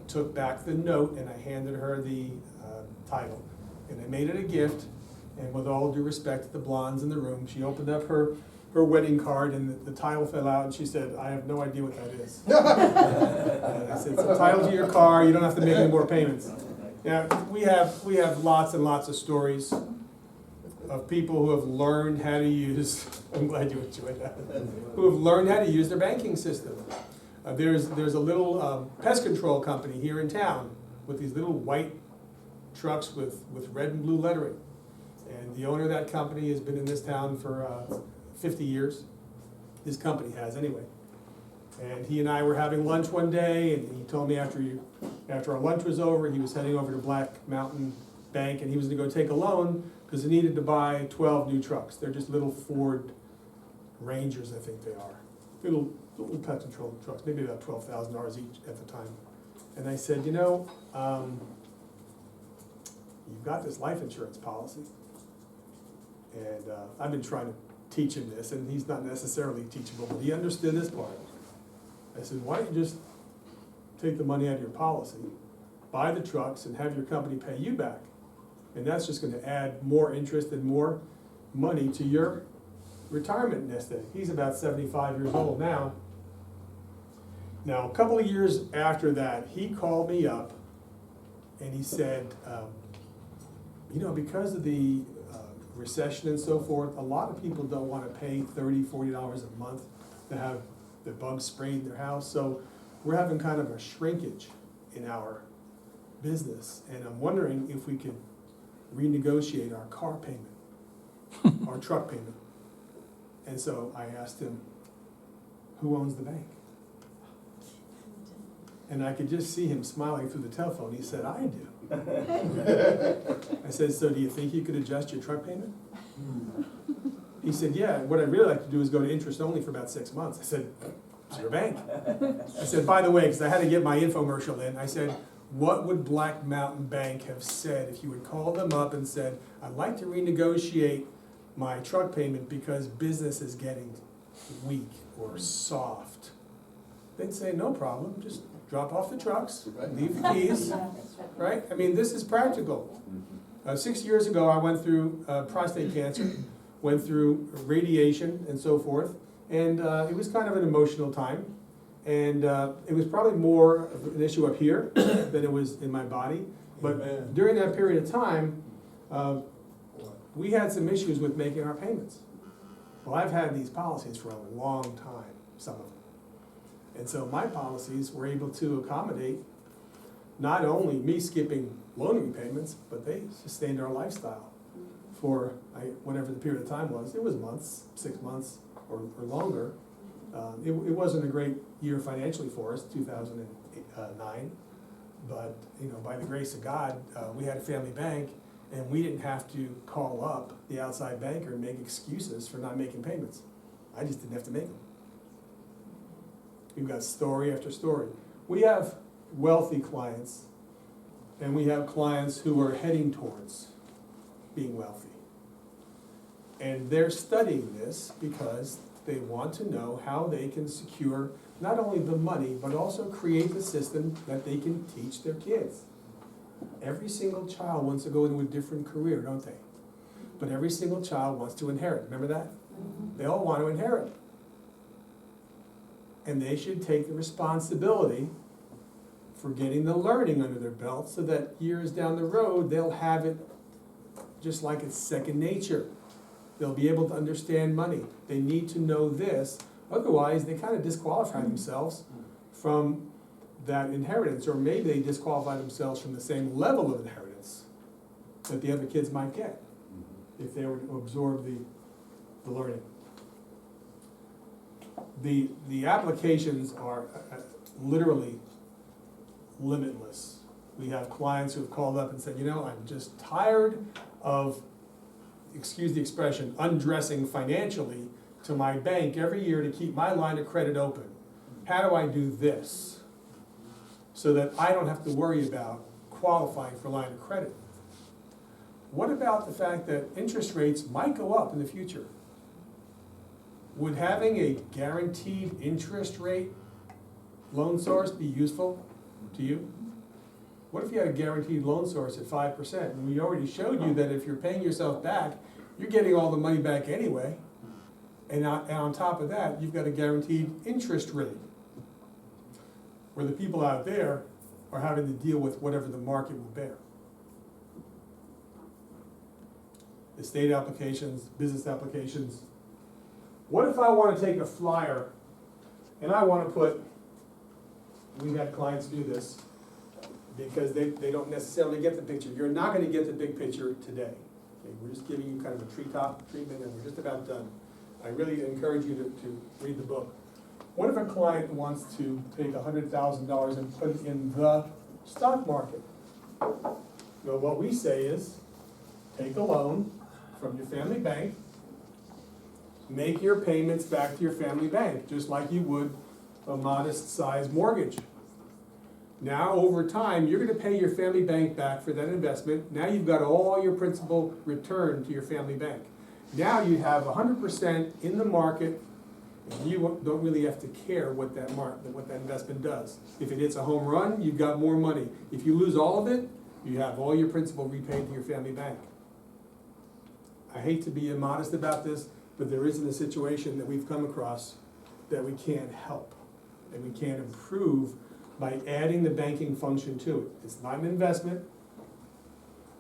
took back the note and I handed her the title. And I made it a gift, and with all due respect to the blondes in the room, she opened up her wedding card and the title fell out, and she said, I have no idea what that is. And I said, it's the title to your car, you don't have to make any more payments. Now, we have lots and lots of stories of people who have learned how to use, I'm glad you enjoyed that, who have learned how to use their banking system. There's a little pest control company here in town with these little white trucks with red and blue lettering. And the owner of that company has been in this town for 50 years. His company has, anyway. And he and I were having lunch one day, and he told me after our lunch was over, he was heading over to Black Mountain Bank, and he was gonna go take a loan because he needed to buy 12 new trucks. They're just little Ford Rangers, I think they are. Little pest control trucks, maybe about $12,000 each at the time. And I said, you know, you've got this life insurance policy. And I've been trying to teach him this, and he's not necessarily teachable, but he understood this part. I said, why don't you just take the money out of your policy, buy the trucks, and have your company pay you back? And that's just gonna add more interest and more money to your retirement nest egg. He's about 75 years old now. Now, a couple of years after that, he called me up and he said, you know, because of the recession and so forth, a lot of people don't want to pay $30, $40 a month to have the bugs sprayed in their house. So we're having kind of a shrinkage in our business. And I'm wondering if we could renegotiate our car payment, our truck payment. And so I asked him, who owns the bank? And I could just see him smiling through the telephone. He said, I do. I said, so do you think you could adjust your truck payment? He said, yeah, what I'd really like to do is go to interest only for about 6 months. I said, it's your bank. I said, by the way, because I had to get my infomercial in, I said, what would Black Mountain Bank have said if you had called them up and said, I'd like to renegotiate my truck payment because business is getting weak or soft? They'd say, no problem, just drop off the trucks, leave the keys, right? I mean, this is practical. 6 years ago, I went through prostate cancer, went through radiation and so forth, And it was kind of an emotional time. And it was probably more of an issue up here than it was in my body. But Amen. during that period of time, we had some issues with making our payments. Well, I've had these policies for a long time, some of them. And so my policies were able to accommodate not only me skipping loan repayments, but they sustained our lifestyle for whatever the period of time was. It was months, 6 months or longer. It wasn't a great year financially for us, 2009. But, you know, by the grace of God, we had a family bank, and we didn't have to call up the outside banker and make excuses for not making payments. I just didn't have to make them. We've got story after story. We have wealthy clients, and we have clients who are heading towards being wealthy. And they're studying this because they want to know how they can secure not only the money, but also create the system that they can teach their kids. Every single child wants to go into a different career, don't they? But every single child wants to inherit. Remember that? They all want to inherit. And they should take the responsibility for getting the learning under their belt so that years down the road, they'll have it just like it's second nature. They'll be able to understand money. They need to know this. Otherwise, they kind of disqualify themselves from that inheritance, or maybe they disqualify themselves from the same level of inheritance that the other kids might get if they were to absorb the learning. The applications are literally limitless. We have clients who have called up and said, you know, I'm just tired of, excuse the expression, undressing financially to my bank every year to keep my line of credit open. How do I do this so that I don't have to worry about qualifying for line of credit? What about the fact that interest rates might go up in the future? Would having a guaranteed interest rate loan source be useful to you? What if you had a guaranteed loan source at 5%? And we already showed you that if you're paying yourself back, you're getting all the money back anyway. And on top of that, you've got a guaranteed interest rate, where the people out there are having to deal with whatever the market will bear. Estate applications, business applications. What if I want to take a flyer and I want to put, we've had clients do this because they don't necessarily get the picture. You're not going to get the big picture today. Okay, we're just giving you kind of a treetop treatment and we're just about done. I really encourage you to read the book. What if a client wants to take $100,000 and put it in the stock market? Well, what we say is, take a loan from your family bank, make your payments back to your family bank, just like you would a modest-sized mortgage. Now, over time, you're going to pay your family bank back for that investment. Now you've got all your principal returned to your family bank. Now you have 100% in the market, and you don't really have to care what that investment does. If it hits a home run, you've got more money. If you lose all of it, you have all your principal repaid to your family bank. I hate to be immodest about this, but there isn't a situation that we've come across that we can't help and we can't improve by adding the banking function to it. It's not an investment.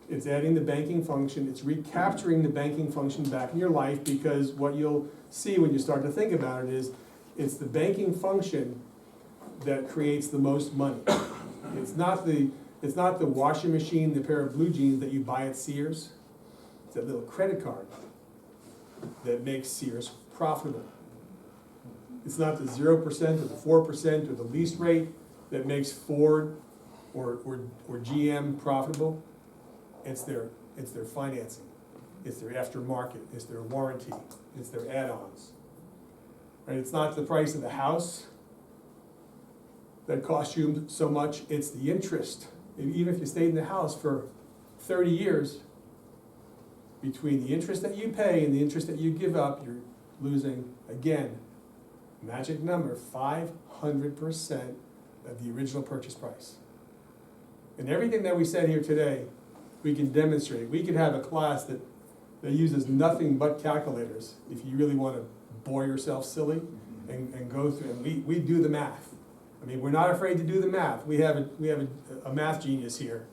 It's adding the banking function. It's recapturing the banking function back in your life, because what you'll see when you start to think about it is it's the banking function that creates the most money. It's not the washing machine, the pair of blue jeans that you buy at Sears. It's that little credit card that makes Sears profitable. It's not the 0% or the 4% or the lease rate that makes Ford or GM profitable. It's their financing, it's their aftermarket, it's their warranty, it's their add-ons. Right? It's not the price of the house that costs you so much, it's the interest. Even if you stayed in the house for 30 years, between the interest that you pay and the interest that you give up, you're losing, again, magic number, 500% of the original purchase price. And everything that we said here today, we can demonstrate. We could have a class that uses nothing but calculators if you really want to bore yourself silly and go through, and we do the math. I mean, we're not afraid to do the math. We have a math genius here.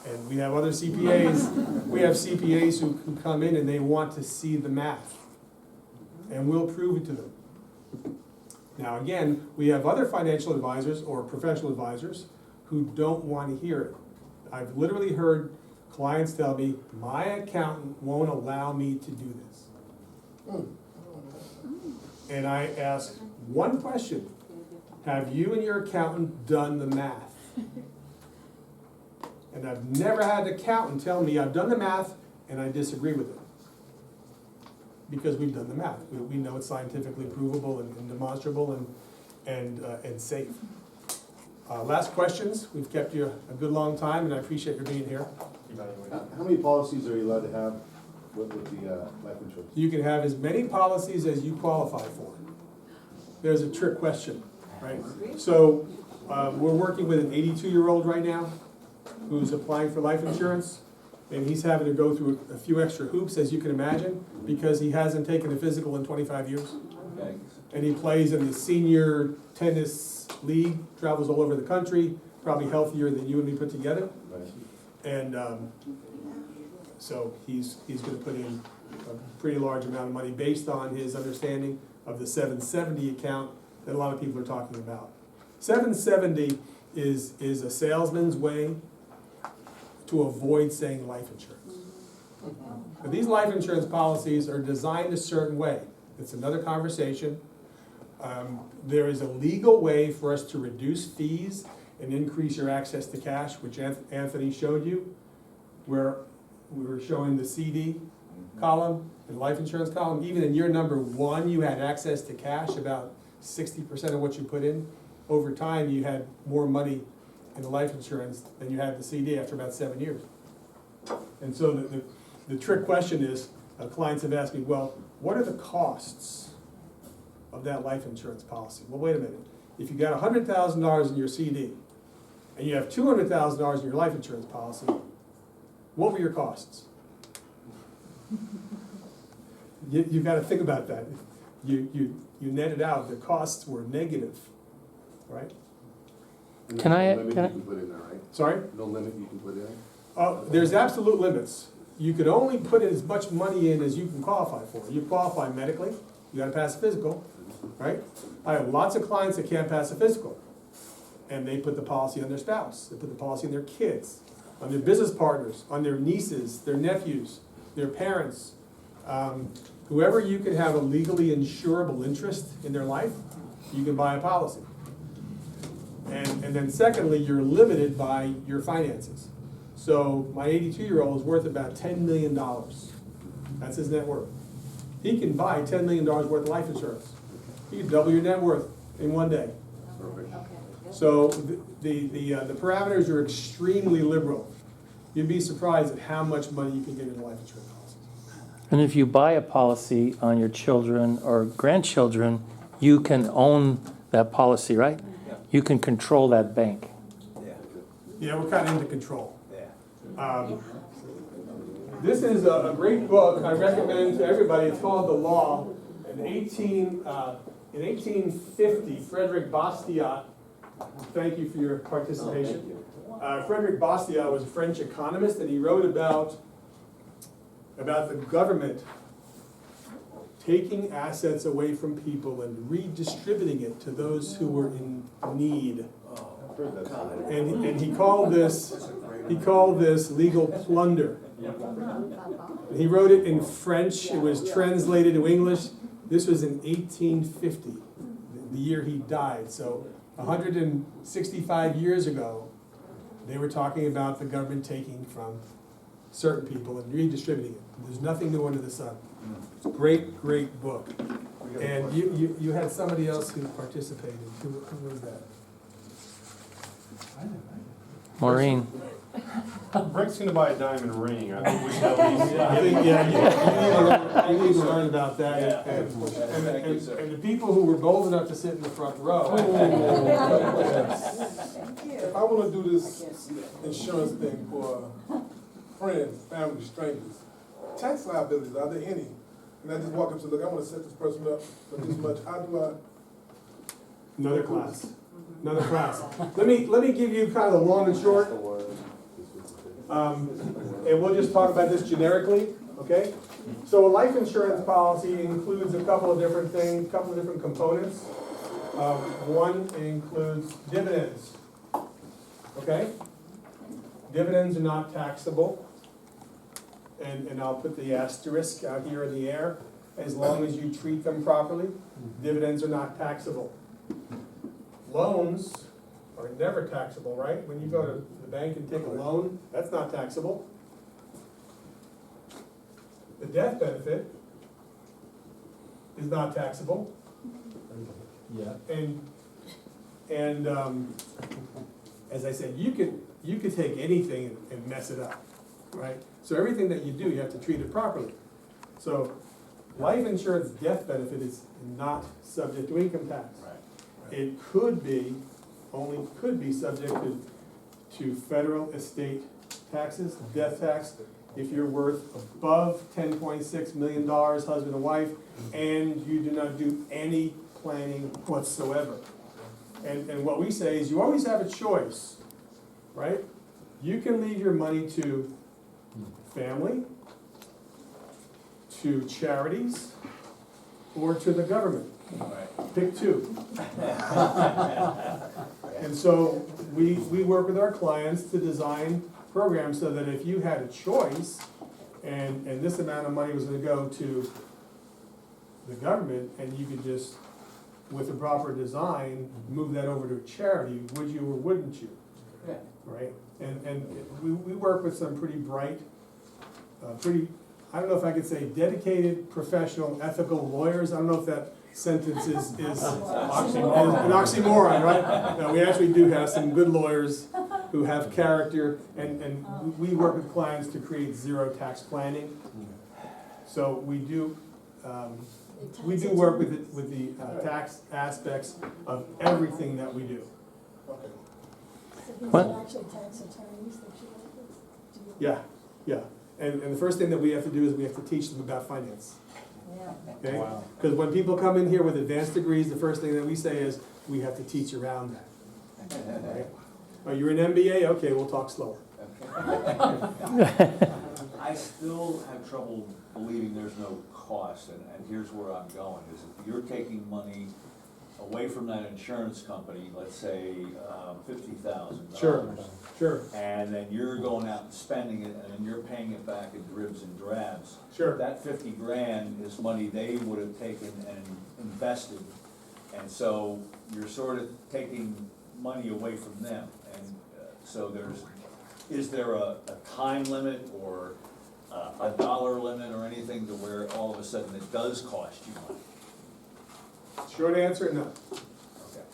And we have other CPAs, we have CPAs who come in and they want to see the math. And we'll prove it to them. Now again, we have other financial advisors or professional advisors who don't want to hear it. I've literally heard clients tell me, my accountant won't allow me to do this. And I ask one question, have you and your accountant done the math? And I've never had an accountant tell me, I've done the math and I disagree with it. Because we've done the math. We know it's scientifically provable and demonstrable and safe. Last questions. We've kept you a good long time and I appreciate your being here. How many policies are you allowed to have with the life insurance? You can have as many policies as you qualify for. There's a trick question, right? So we're working with an 82-year-old right now who's applying for life insurance, and he's having to go through a few extra hoops, as you can imagine, because he hasn't taken a physical in 25 years. Okay. And he plays in the senior tennis league, travels all over the country, probably healthier than you and me put together. Right. And so he's going to put in a pretty large amount of money based on his understanding of the 770 account that a lot of people are talking about. 770 is a salesman's way to avoid saying life insurance. But these life insurance policies are designed a certain way. It's another conversation. There is a legal way for us to reduce fees and increase your access to cash, which Anthony showed you, where we were showing the CD column and life insurance column. Even in year number 1, you had access to cash, about 60% of what you put in. Over time, you had more money in the life insurance than you had the CD after about 7 years. And so the trick question is, clients have asked me, well, what are the costs of that life insurance policy? Well, wait a minute. If you got $100,000 in your CD and you have $200,000 in your life insurance policy, what were your costs? You've got to think about that. You netted out, the costs were negative, right? And Can I- no limit can I- you can put in there, right? Sorry? No limit you can put in? There's absolute limits. You could only put as much money in as you can qualify for. You qualify medically, you gotta pass a physical, right? I have lots of clients that can't pass a physical. And they put the policy on their spouse, they put the policy on their kids, on their business partners, on their nieces, their nephews, their parents. Whoever you can have a legally insurable interest in their life, you can buy a policy. And then secondly, you're limited by your finances. So my 82-year-old is worth about $10 million. That's his net worth. He can buy $10 million worth of life insurance. You can double your net worth in one day. Perfect. So the parameters are extremely liberal. You'd be surprised at how much money you can get in a life insurance policy. And if you buy a policy on your children or grandchildren, you can own that policy, right? You can control that bank. Yeah, we're kind of into control. This is a great book I recommend to everybody. It's called The Law. In 1850, Frederick Bastiat, thank you for your participation. Frederick Bastiat was a French economist, and he wrote about the government taking assets away from people and redistributing it to those who were in need. And he called this legal plunder. He wrote it in French. It was translated to English. This was in 1850, the year he died. So 165 years ago, they were talking about the government taking from certain people and redistributing it. There's nothing new under the sun. It's a great, great book. And you had somebody else who participated. Who was that? Maureen. Brett's gonna buy a diamond ring. I think we should at least. I think, you need to learn about that. And the people who were bold enough to sit in the front row. If I wanna do this insurance thing for friends, family, strangers, tax liabilities, are there any? I and I just walk up and say, look, I wanna set this person up for this much, how do I? Another class, another class. Let me give you kind of the long and short. And we'll just talk about this generically, okay? So a life insurance policy includes a couple of different things, couple of different components. One includes dividends, okay? Dividends are not taxable. And I'll put the asterisk out here in the air. As long as you treat them properly, dividends are not taxable. Loans are never taxable, right? When you go to the bank and take a loan, that's not taxable. The death benefit is not taxable. Yeah. And as I said, you could take anything and mess it up, right? So everything that you do, you have to treat it properly. So life insurance death benefit is not subject to income tax. It could be, only could be subject to federal estate taxes, death tax, if you're worth above $10.6 million, husband and wife, and you do not do any planning whatsoever. And what we say is you always have a choice, right? You can leave your money to family, to charities, or to the government. Pick two. And so we work with our clients to design programs so that if you had a choice and this amount of money was gonna go to the government and you could just, with a proper design, move that over to a charity, would you or wouldn't you? Yeah. Right? And we work with some pretty bright, I don't know if I could say dedicated, professional, ethical lawyers. I don't know if that sentence is an oxymoron, right? No, we actually do have some good lawyers who have character, and we work with clients to create zero tax planning. So we do work with the tax aspects of everything that we do. Okay. So these What? are actually tax attorneys that you work with? Do you- Yeah, yeah. And the first thing that we have to do is we have to teach them about finance. Yeah. Okay? Wow. Because when people come in here with advanced degrees, the first thing that we say is, we have to teach around that. Right? Oh, you're an MBA? Okay, we'll talk slower. I still have trouble believing there's no cost, and here's where I'm going, is if you're taking money away from that insurance company, let's say $50,000. Sure, And then you're going out and spending it, and then you're paying it back in dribs and drabs. sure. That 50 grand is money they would have taken and invested, and so you're sort of taking money away from them. And so is there a time limit or a dollar limit or anything to where all of a sudden it does cost you money? Short answer, no. Okay.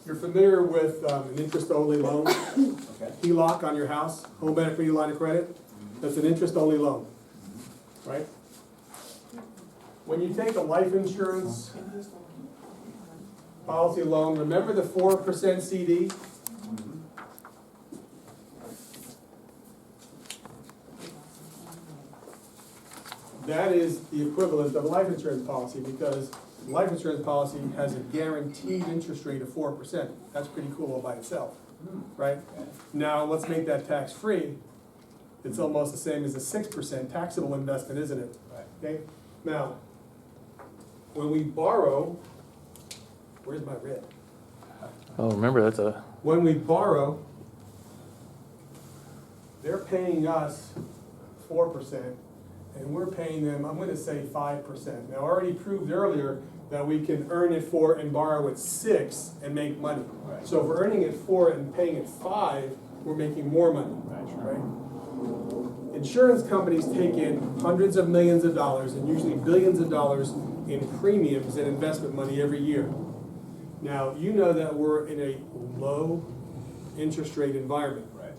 You're familiar with an interest-only loan, Okay. HELOC on your house, home equity line of credit? That's an interest-only loan, right? When you take a life insurance policy loan, remember the 4% CD? That is the equivalent of a life insurance policy, because a life insurance policy has a guaranteed interest rate of 4%. That's pretty cool all by itself, right? Now, let's make that tax-free. It's almost the same as a 6% taxable investment, isn't it? Okay? Now, when we borrow, where's my red? Oh, remember, that's a, When we borrow, they're paying us 4%, and we're paying them, I'm gonna say 5%. Now, I already proved earlier that we can earn at 4 and borrow at 6 and make money. Right. So if we're earning at 4 and paying at 5, we're making more money, right? Insurance companies take in hundreds of millions of dollars and usually billions of dollars in premiums and investment money every year. Now, you know that we're in a low interest rate environment. Right.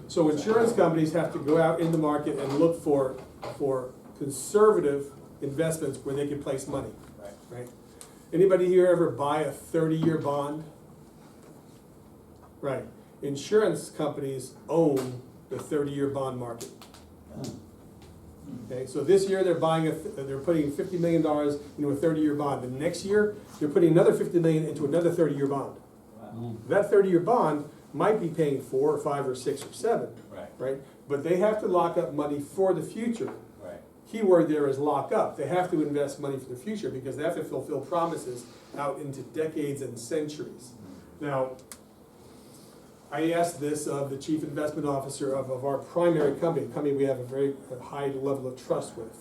So insurance companies have to go out in the market and look for conservative investments where they can place money, right? Anybody here ever buy a 30-year bond? Right. Insurance companies own the 30-year bond market. Okay, so this year they're buying they're putting $50 million into a 30-year bond. The next year, they're putting another $50 million into another 30-year bond. Wow. That 30-year bond might be paying 4 or 5 or 6 or 7, Right, right? But they have to lock up money for the future. right. Keyword there is lock up. They have to invest money for the future because they have to fulfill promises out into decades and centuries. Now, I asked this of the chief investment officer of our primary company, a company we have a very high level of trust with.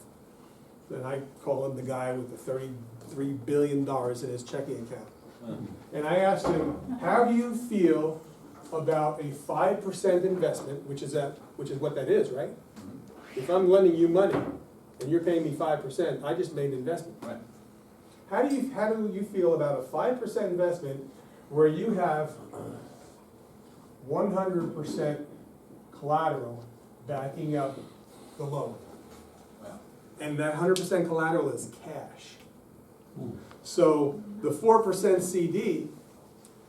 And I call him the guy with the $33 billion in his checking account. And I asked him, how do you feel about a 5% investment, which is what that is, right? If I'm lending you money and you're paying me 5%, I just made an investment. Right. How do you feel about a 5% investment where you have 100% collateral backing up the loan? Wow. And that 100% collateral is cash. So the 4% CD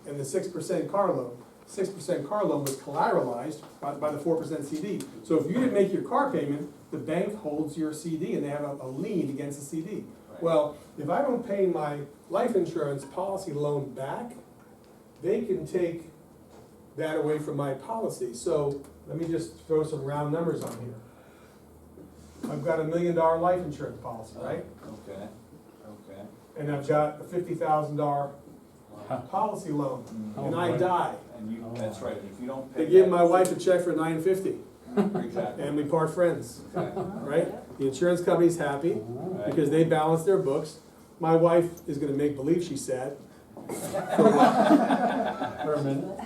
and the 6% car loan, 6% car loan was collateralized by the 4% CD. So if you didn't make your car payment, the bank holds your CD and they have a lien against the CD. Right. Well, if I don't pay my life insurance policy loan back, they can take that away from my policy. So let me just throw some round numbers on here. I've got $1 million life insurance policy, right? Okay, okay. And I've got a $50,000 policy loan, and I die. And you, that's right, if you don't They pay. give that- my wife a check for $950, Exactly. and we part friends, Okay. right? The insurance company's happy Right. because they balance their books. My wife is gonna make believe she's sad. For a while. For a minute.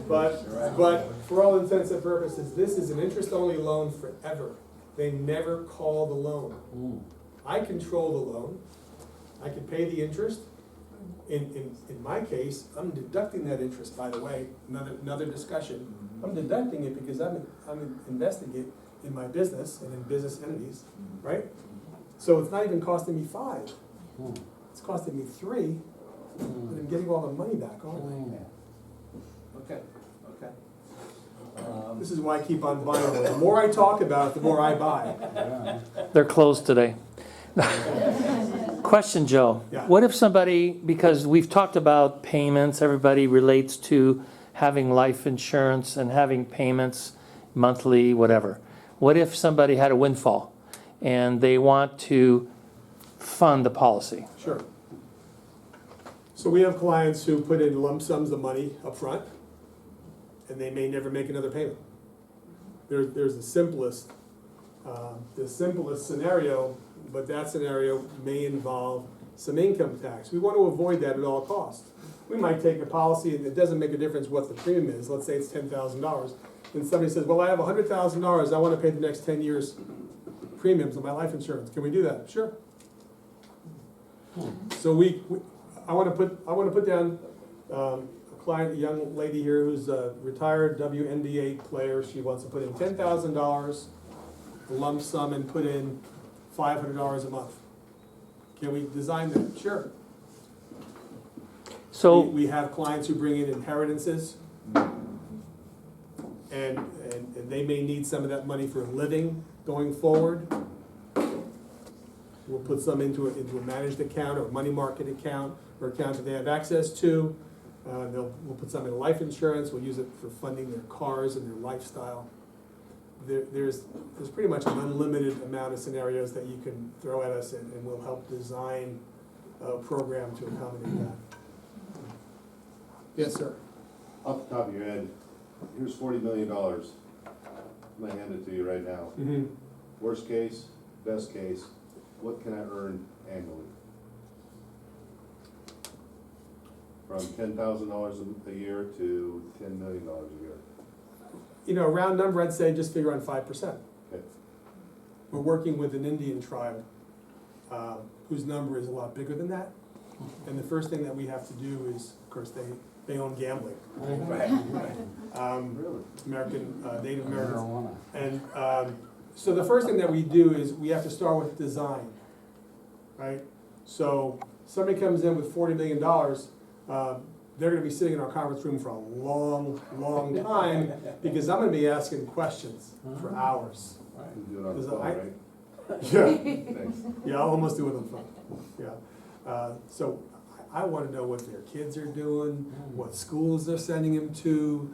But for all intents and purposes, this is an interest-only loan forever. They never call the loan. I control the loan. I can pay the interest. In my case, I'm deducting that interest, by the way, another discussion. I'm deducting it because I'm investing it in my business and in business entities, right? So it's not even costing me 5. It's costing me 3, but I'm getting all the money back, aren't I? Okay, okay. This is why I keep on buying it. The more I talk about it, the more I buy. They're closed today. Question, Joe. Yeah. What if somebody, because we've talked about payments, everybody relates to having life insurance and having payments monthly, whatever. What if somebody had a windfall and they want to fund the policy? Sure. So we have clients who put in lump sums of money up front, and they may never make another payment. There's the simplest scenario, but that scenario may involve some income tax. We want to avoid that at all costs. We might take a policy, and it doesn't make a difference what the premium is. Let's say it's $10,000. And somebody says, well, I have $100,000. I want to pay the next 10 years premiums on my life insurance. Can we do that? Sure. So I want to put down a client, a young lady here who's a retired WNBA player. She wants to put in $10,000, lump sum, and put in $500 a month. Can we design that? Sure. So, We have clients who bring in inheritances, and they may need some of that money for a living going forward. We'll put some into a managed account or a money market account or account that they have access to. We'll put some in life insurance. We'll use it for funding their cars and their lifestyle. There's pretty much an unlimited amount of scenarios that you can throw at us, and we'll help design a program to accommodate that. Yes, sir. Off the top of your head, here's $40 million. I'm gonna hand it to you right now. Mm-hmm. Worst case, best case, what can I earn annually? From $10,000 a year to $10 million a year. You know, round number, I'd say just figure on 5%. Okay. We're working with an Indian tribe whose number is a lot bigger than that. And the first thing that we have to do is, of course, they own gambling. Right, right. Native Americans. And so the first thing that we do is we have to start with design, right? So somebody comes in with $40 million, they're gonna be sitting in our conference room for a long, long time because I'm gonna be asking questions for hours. You do it on the Because phone, I- right? Yeah, Thanks. yeah, I'll almost do it on the phone, yeah. So I wanna know what their kids are doing, what schools they're sending them to,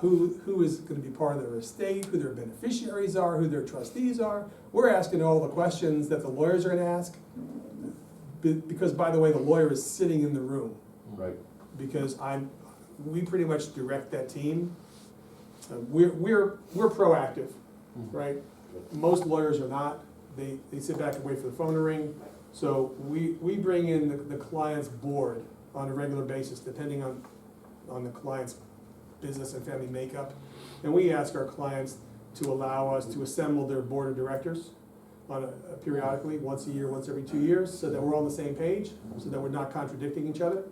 who is gonna be part of their estate, who their beneficiaries are, who their trustees are. We're asking all the questions that the lawyers are gonna ask, because, by the way, the lawyer is sitting in the room, Right. because we pretty much direct that team. We're proactive, right? Most lawyers are not. They sit back and wait for the phone to ring. So we bring in the client's board on a regular basis, depending on the client's business and family makeup. And we ask our clients to allow us to assemble their board of directors periodically, once a year, once every 2 years, so that we're all on the same page, so that we're not contradicting each other.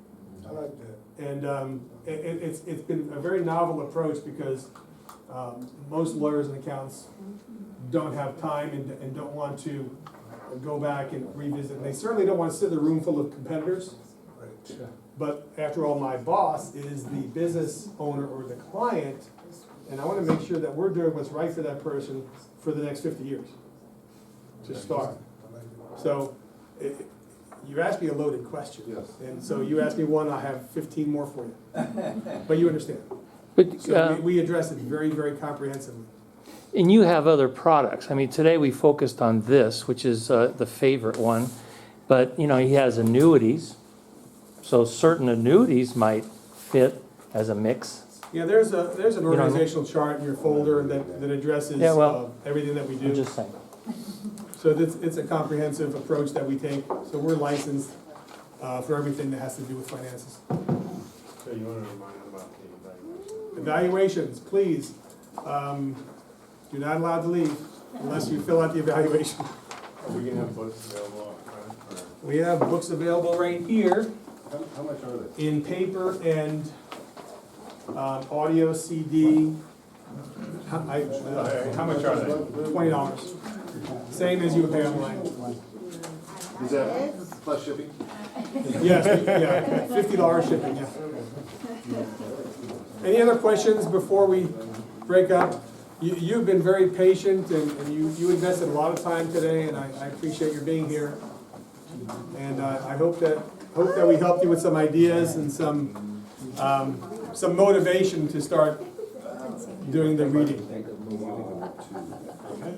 I like that. And it's been a very novel approach, because most lawyers and accountants don't have time and don't want to go back and revisit. And they certainly don't want to sit in a room full of competitors. Right. But after all, my boss is the business owner or the client, and I want to make sure that we're doing what's right for that person for the next 50 years, to start. I like it. So, you asked me a loaded question. Yes. And so you asked me one, I have 15 more for you. But you understand. But, So we address it very, very comprehensively. and you have other products. I mean, today we focused on this, which is the favorite one. But, you know, he has annuities. So certain annuities might fit as a mix. Yeah, there's an what I mean? organizational chart in your folder that addresses Yeah, well, everything that we I'm do. just saying. So it's a comprehensive approach that we take. So we're licensed for everything that has to do with finances. So you wanna remind them about the evaluation? Evaluations, please. You're not allowed to leave unless you fill out the evaluation. Are we gonna have books available up front, or? We have books available right here How much are they? in paper and audio CD. How much are they? $20. Same as you would pay online. Is that plus shipping? Yes, yeah, $50 shipping, yeah. Any other questions before we break up? You've been very patient, and you invested a lot of time today, and I appreciate your being here. And I hope that we helped you with some ideas and some motivation to start doing the reading. Okay.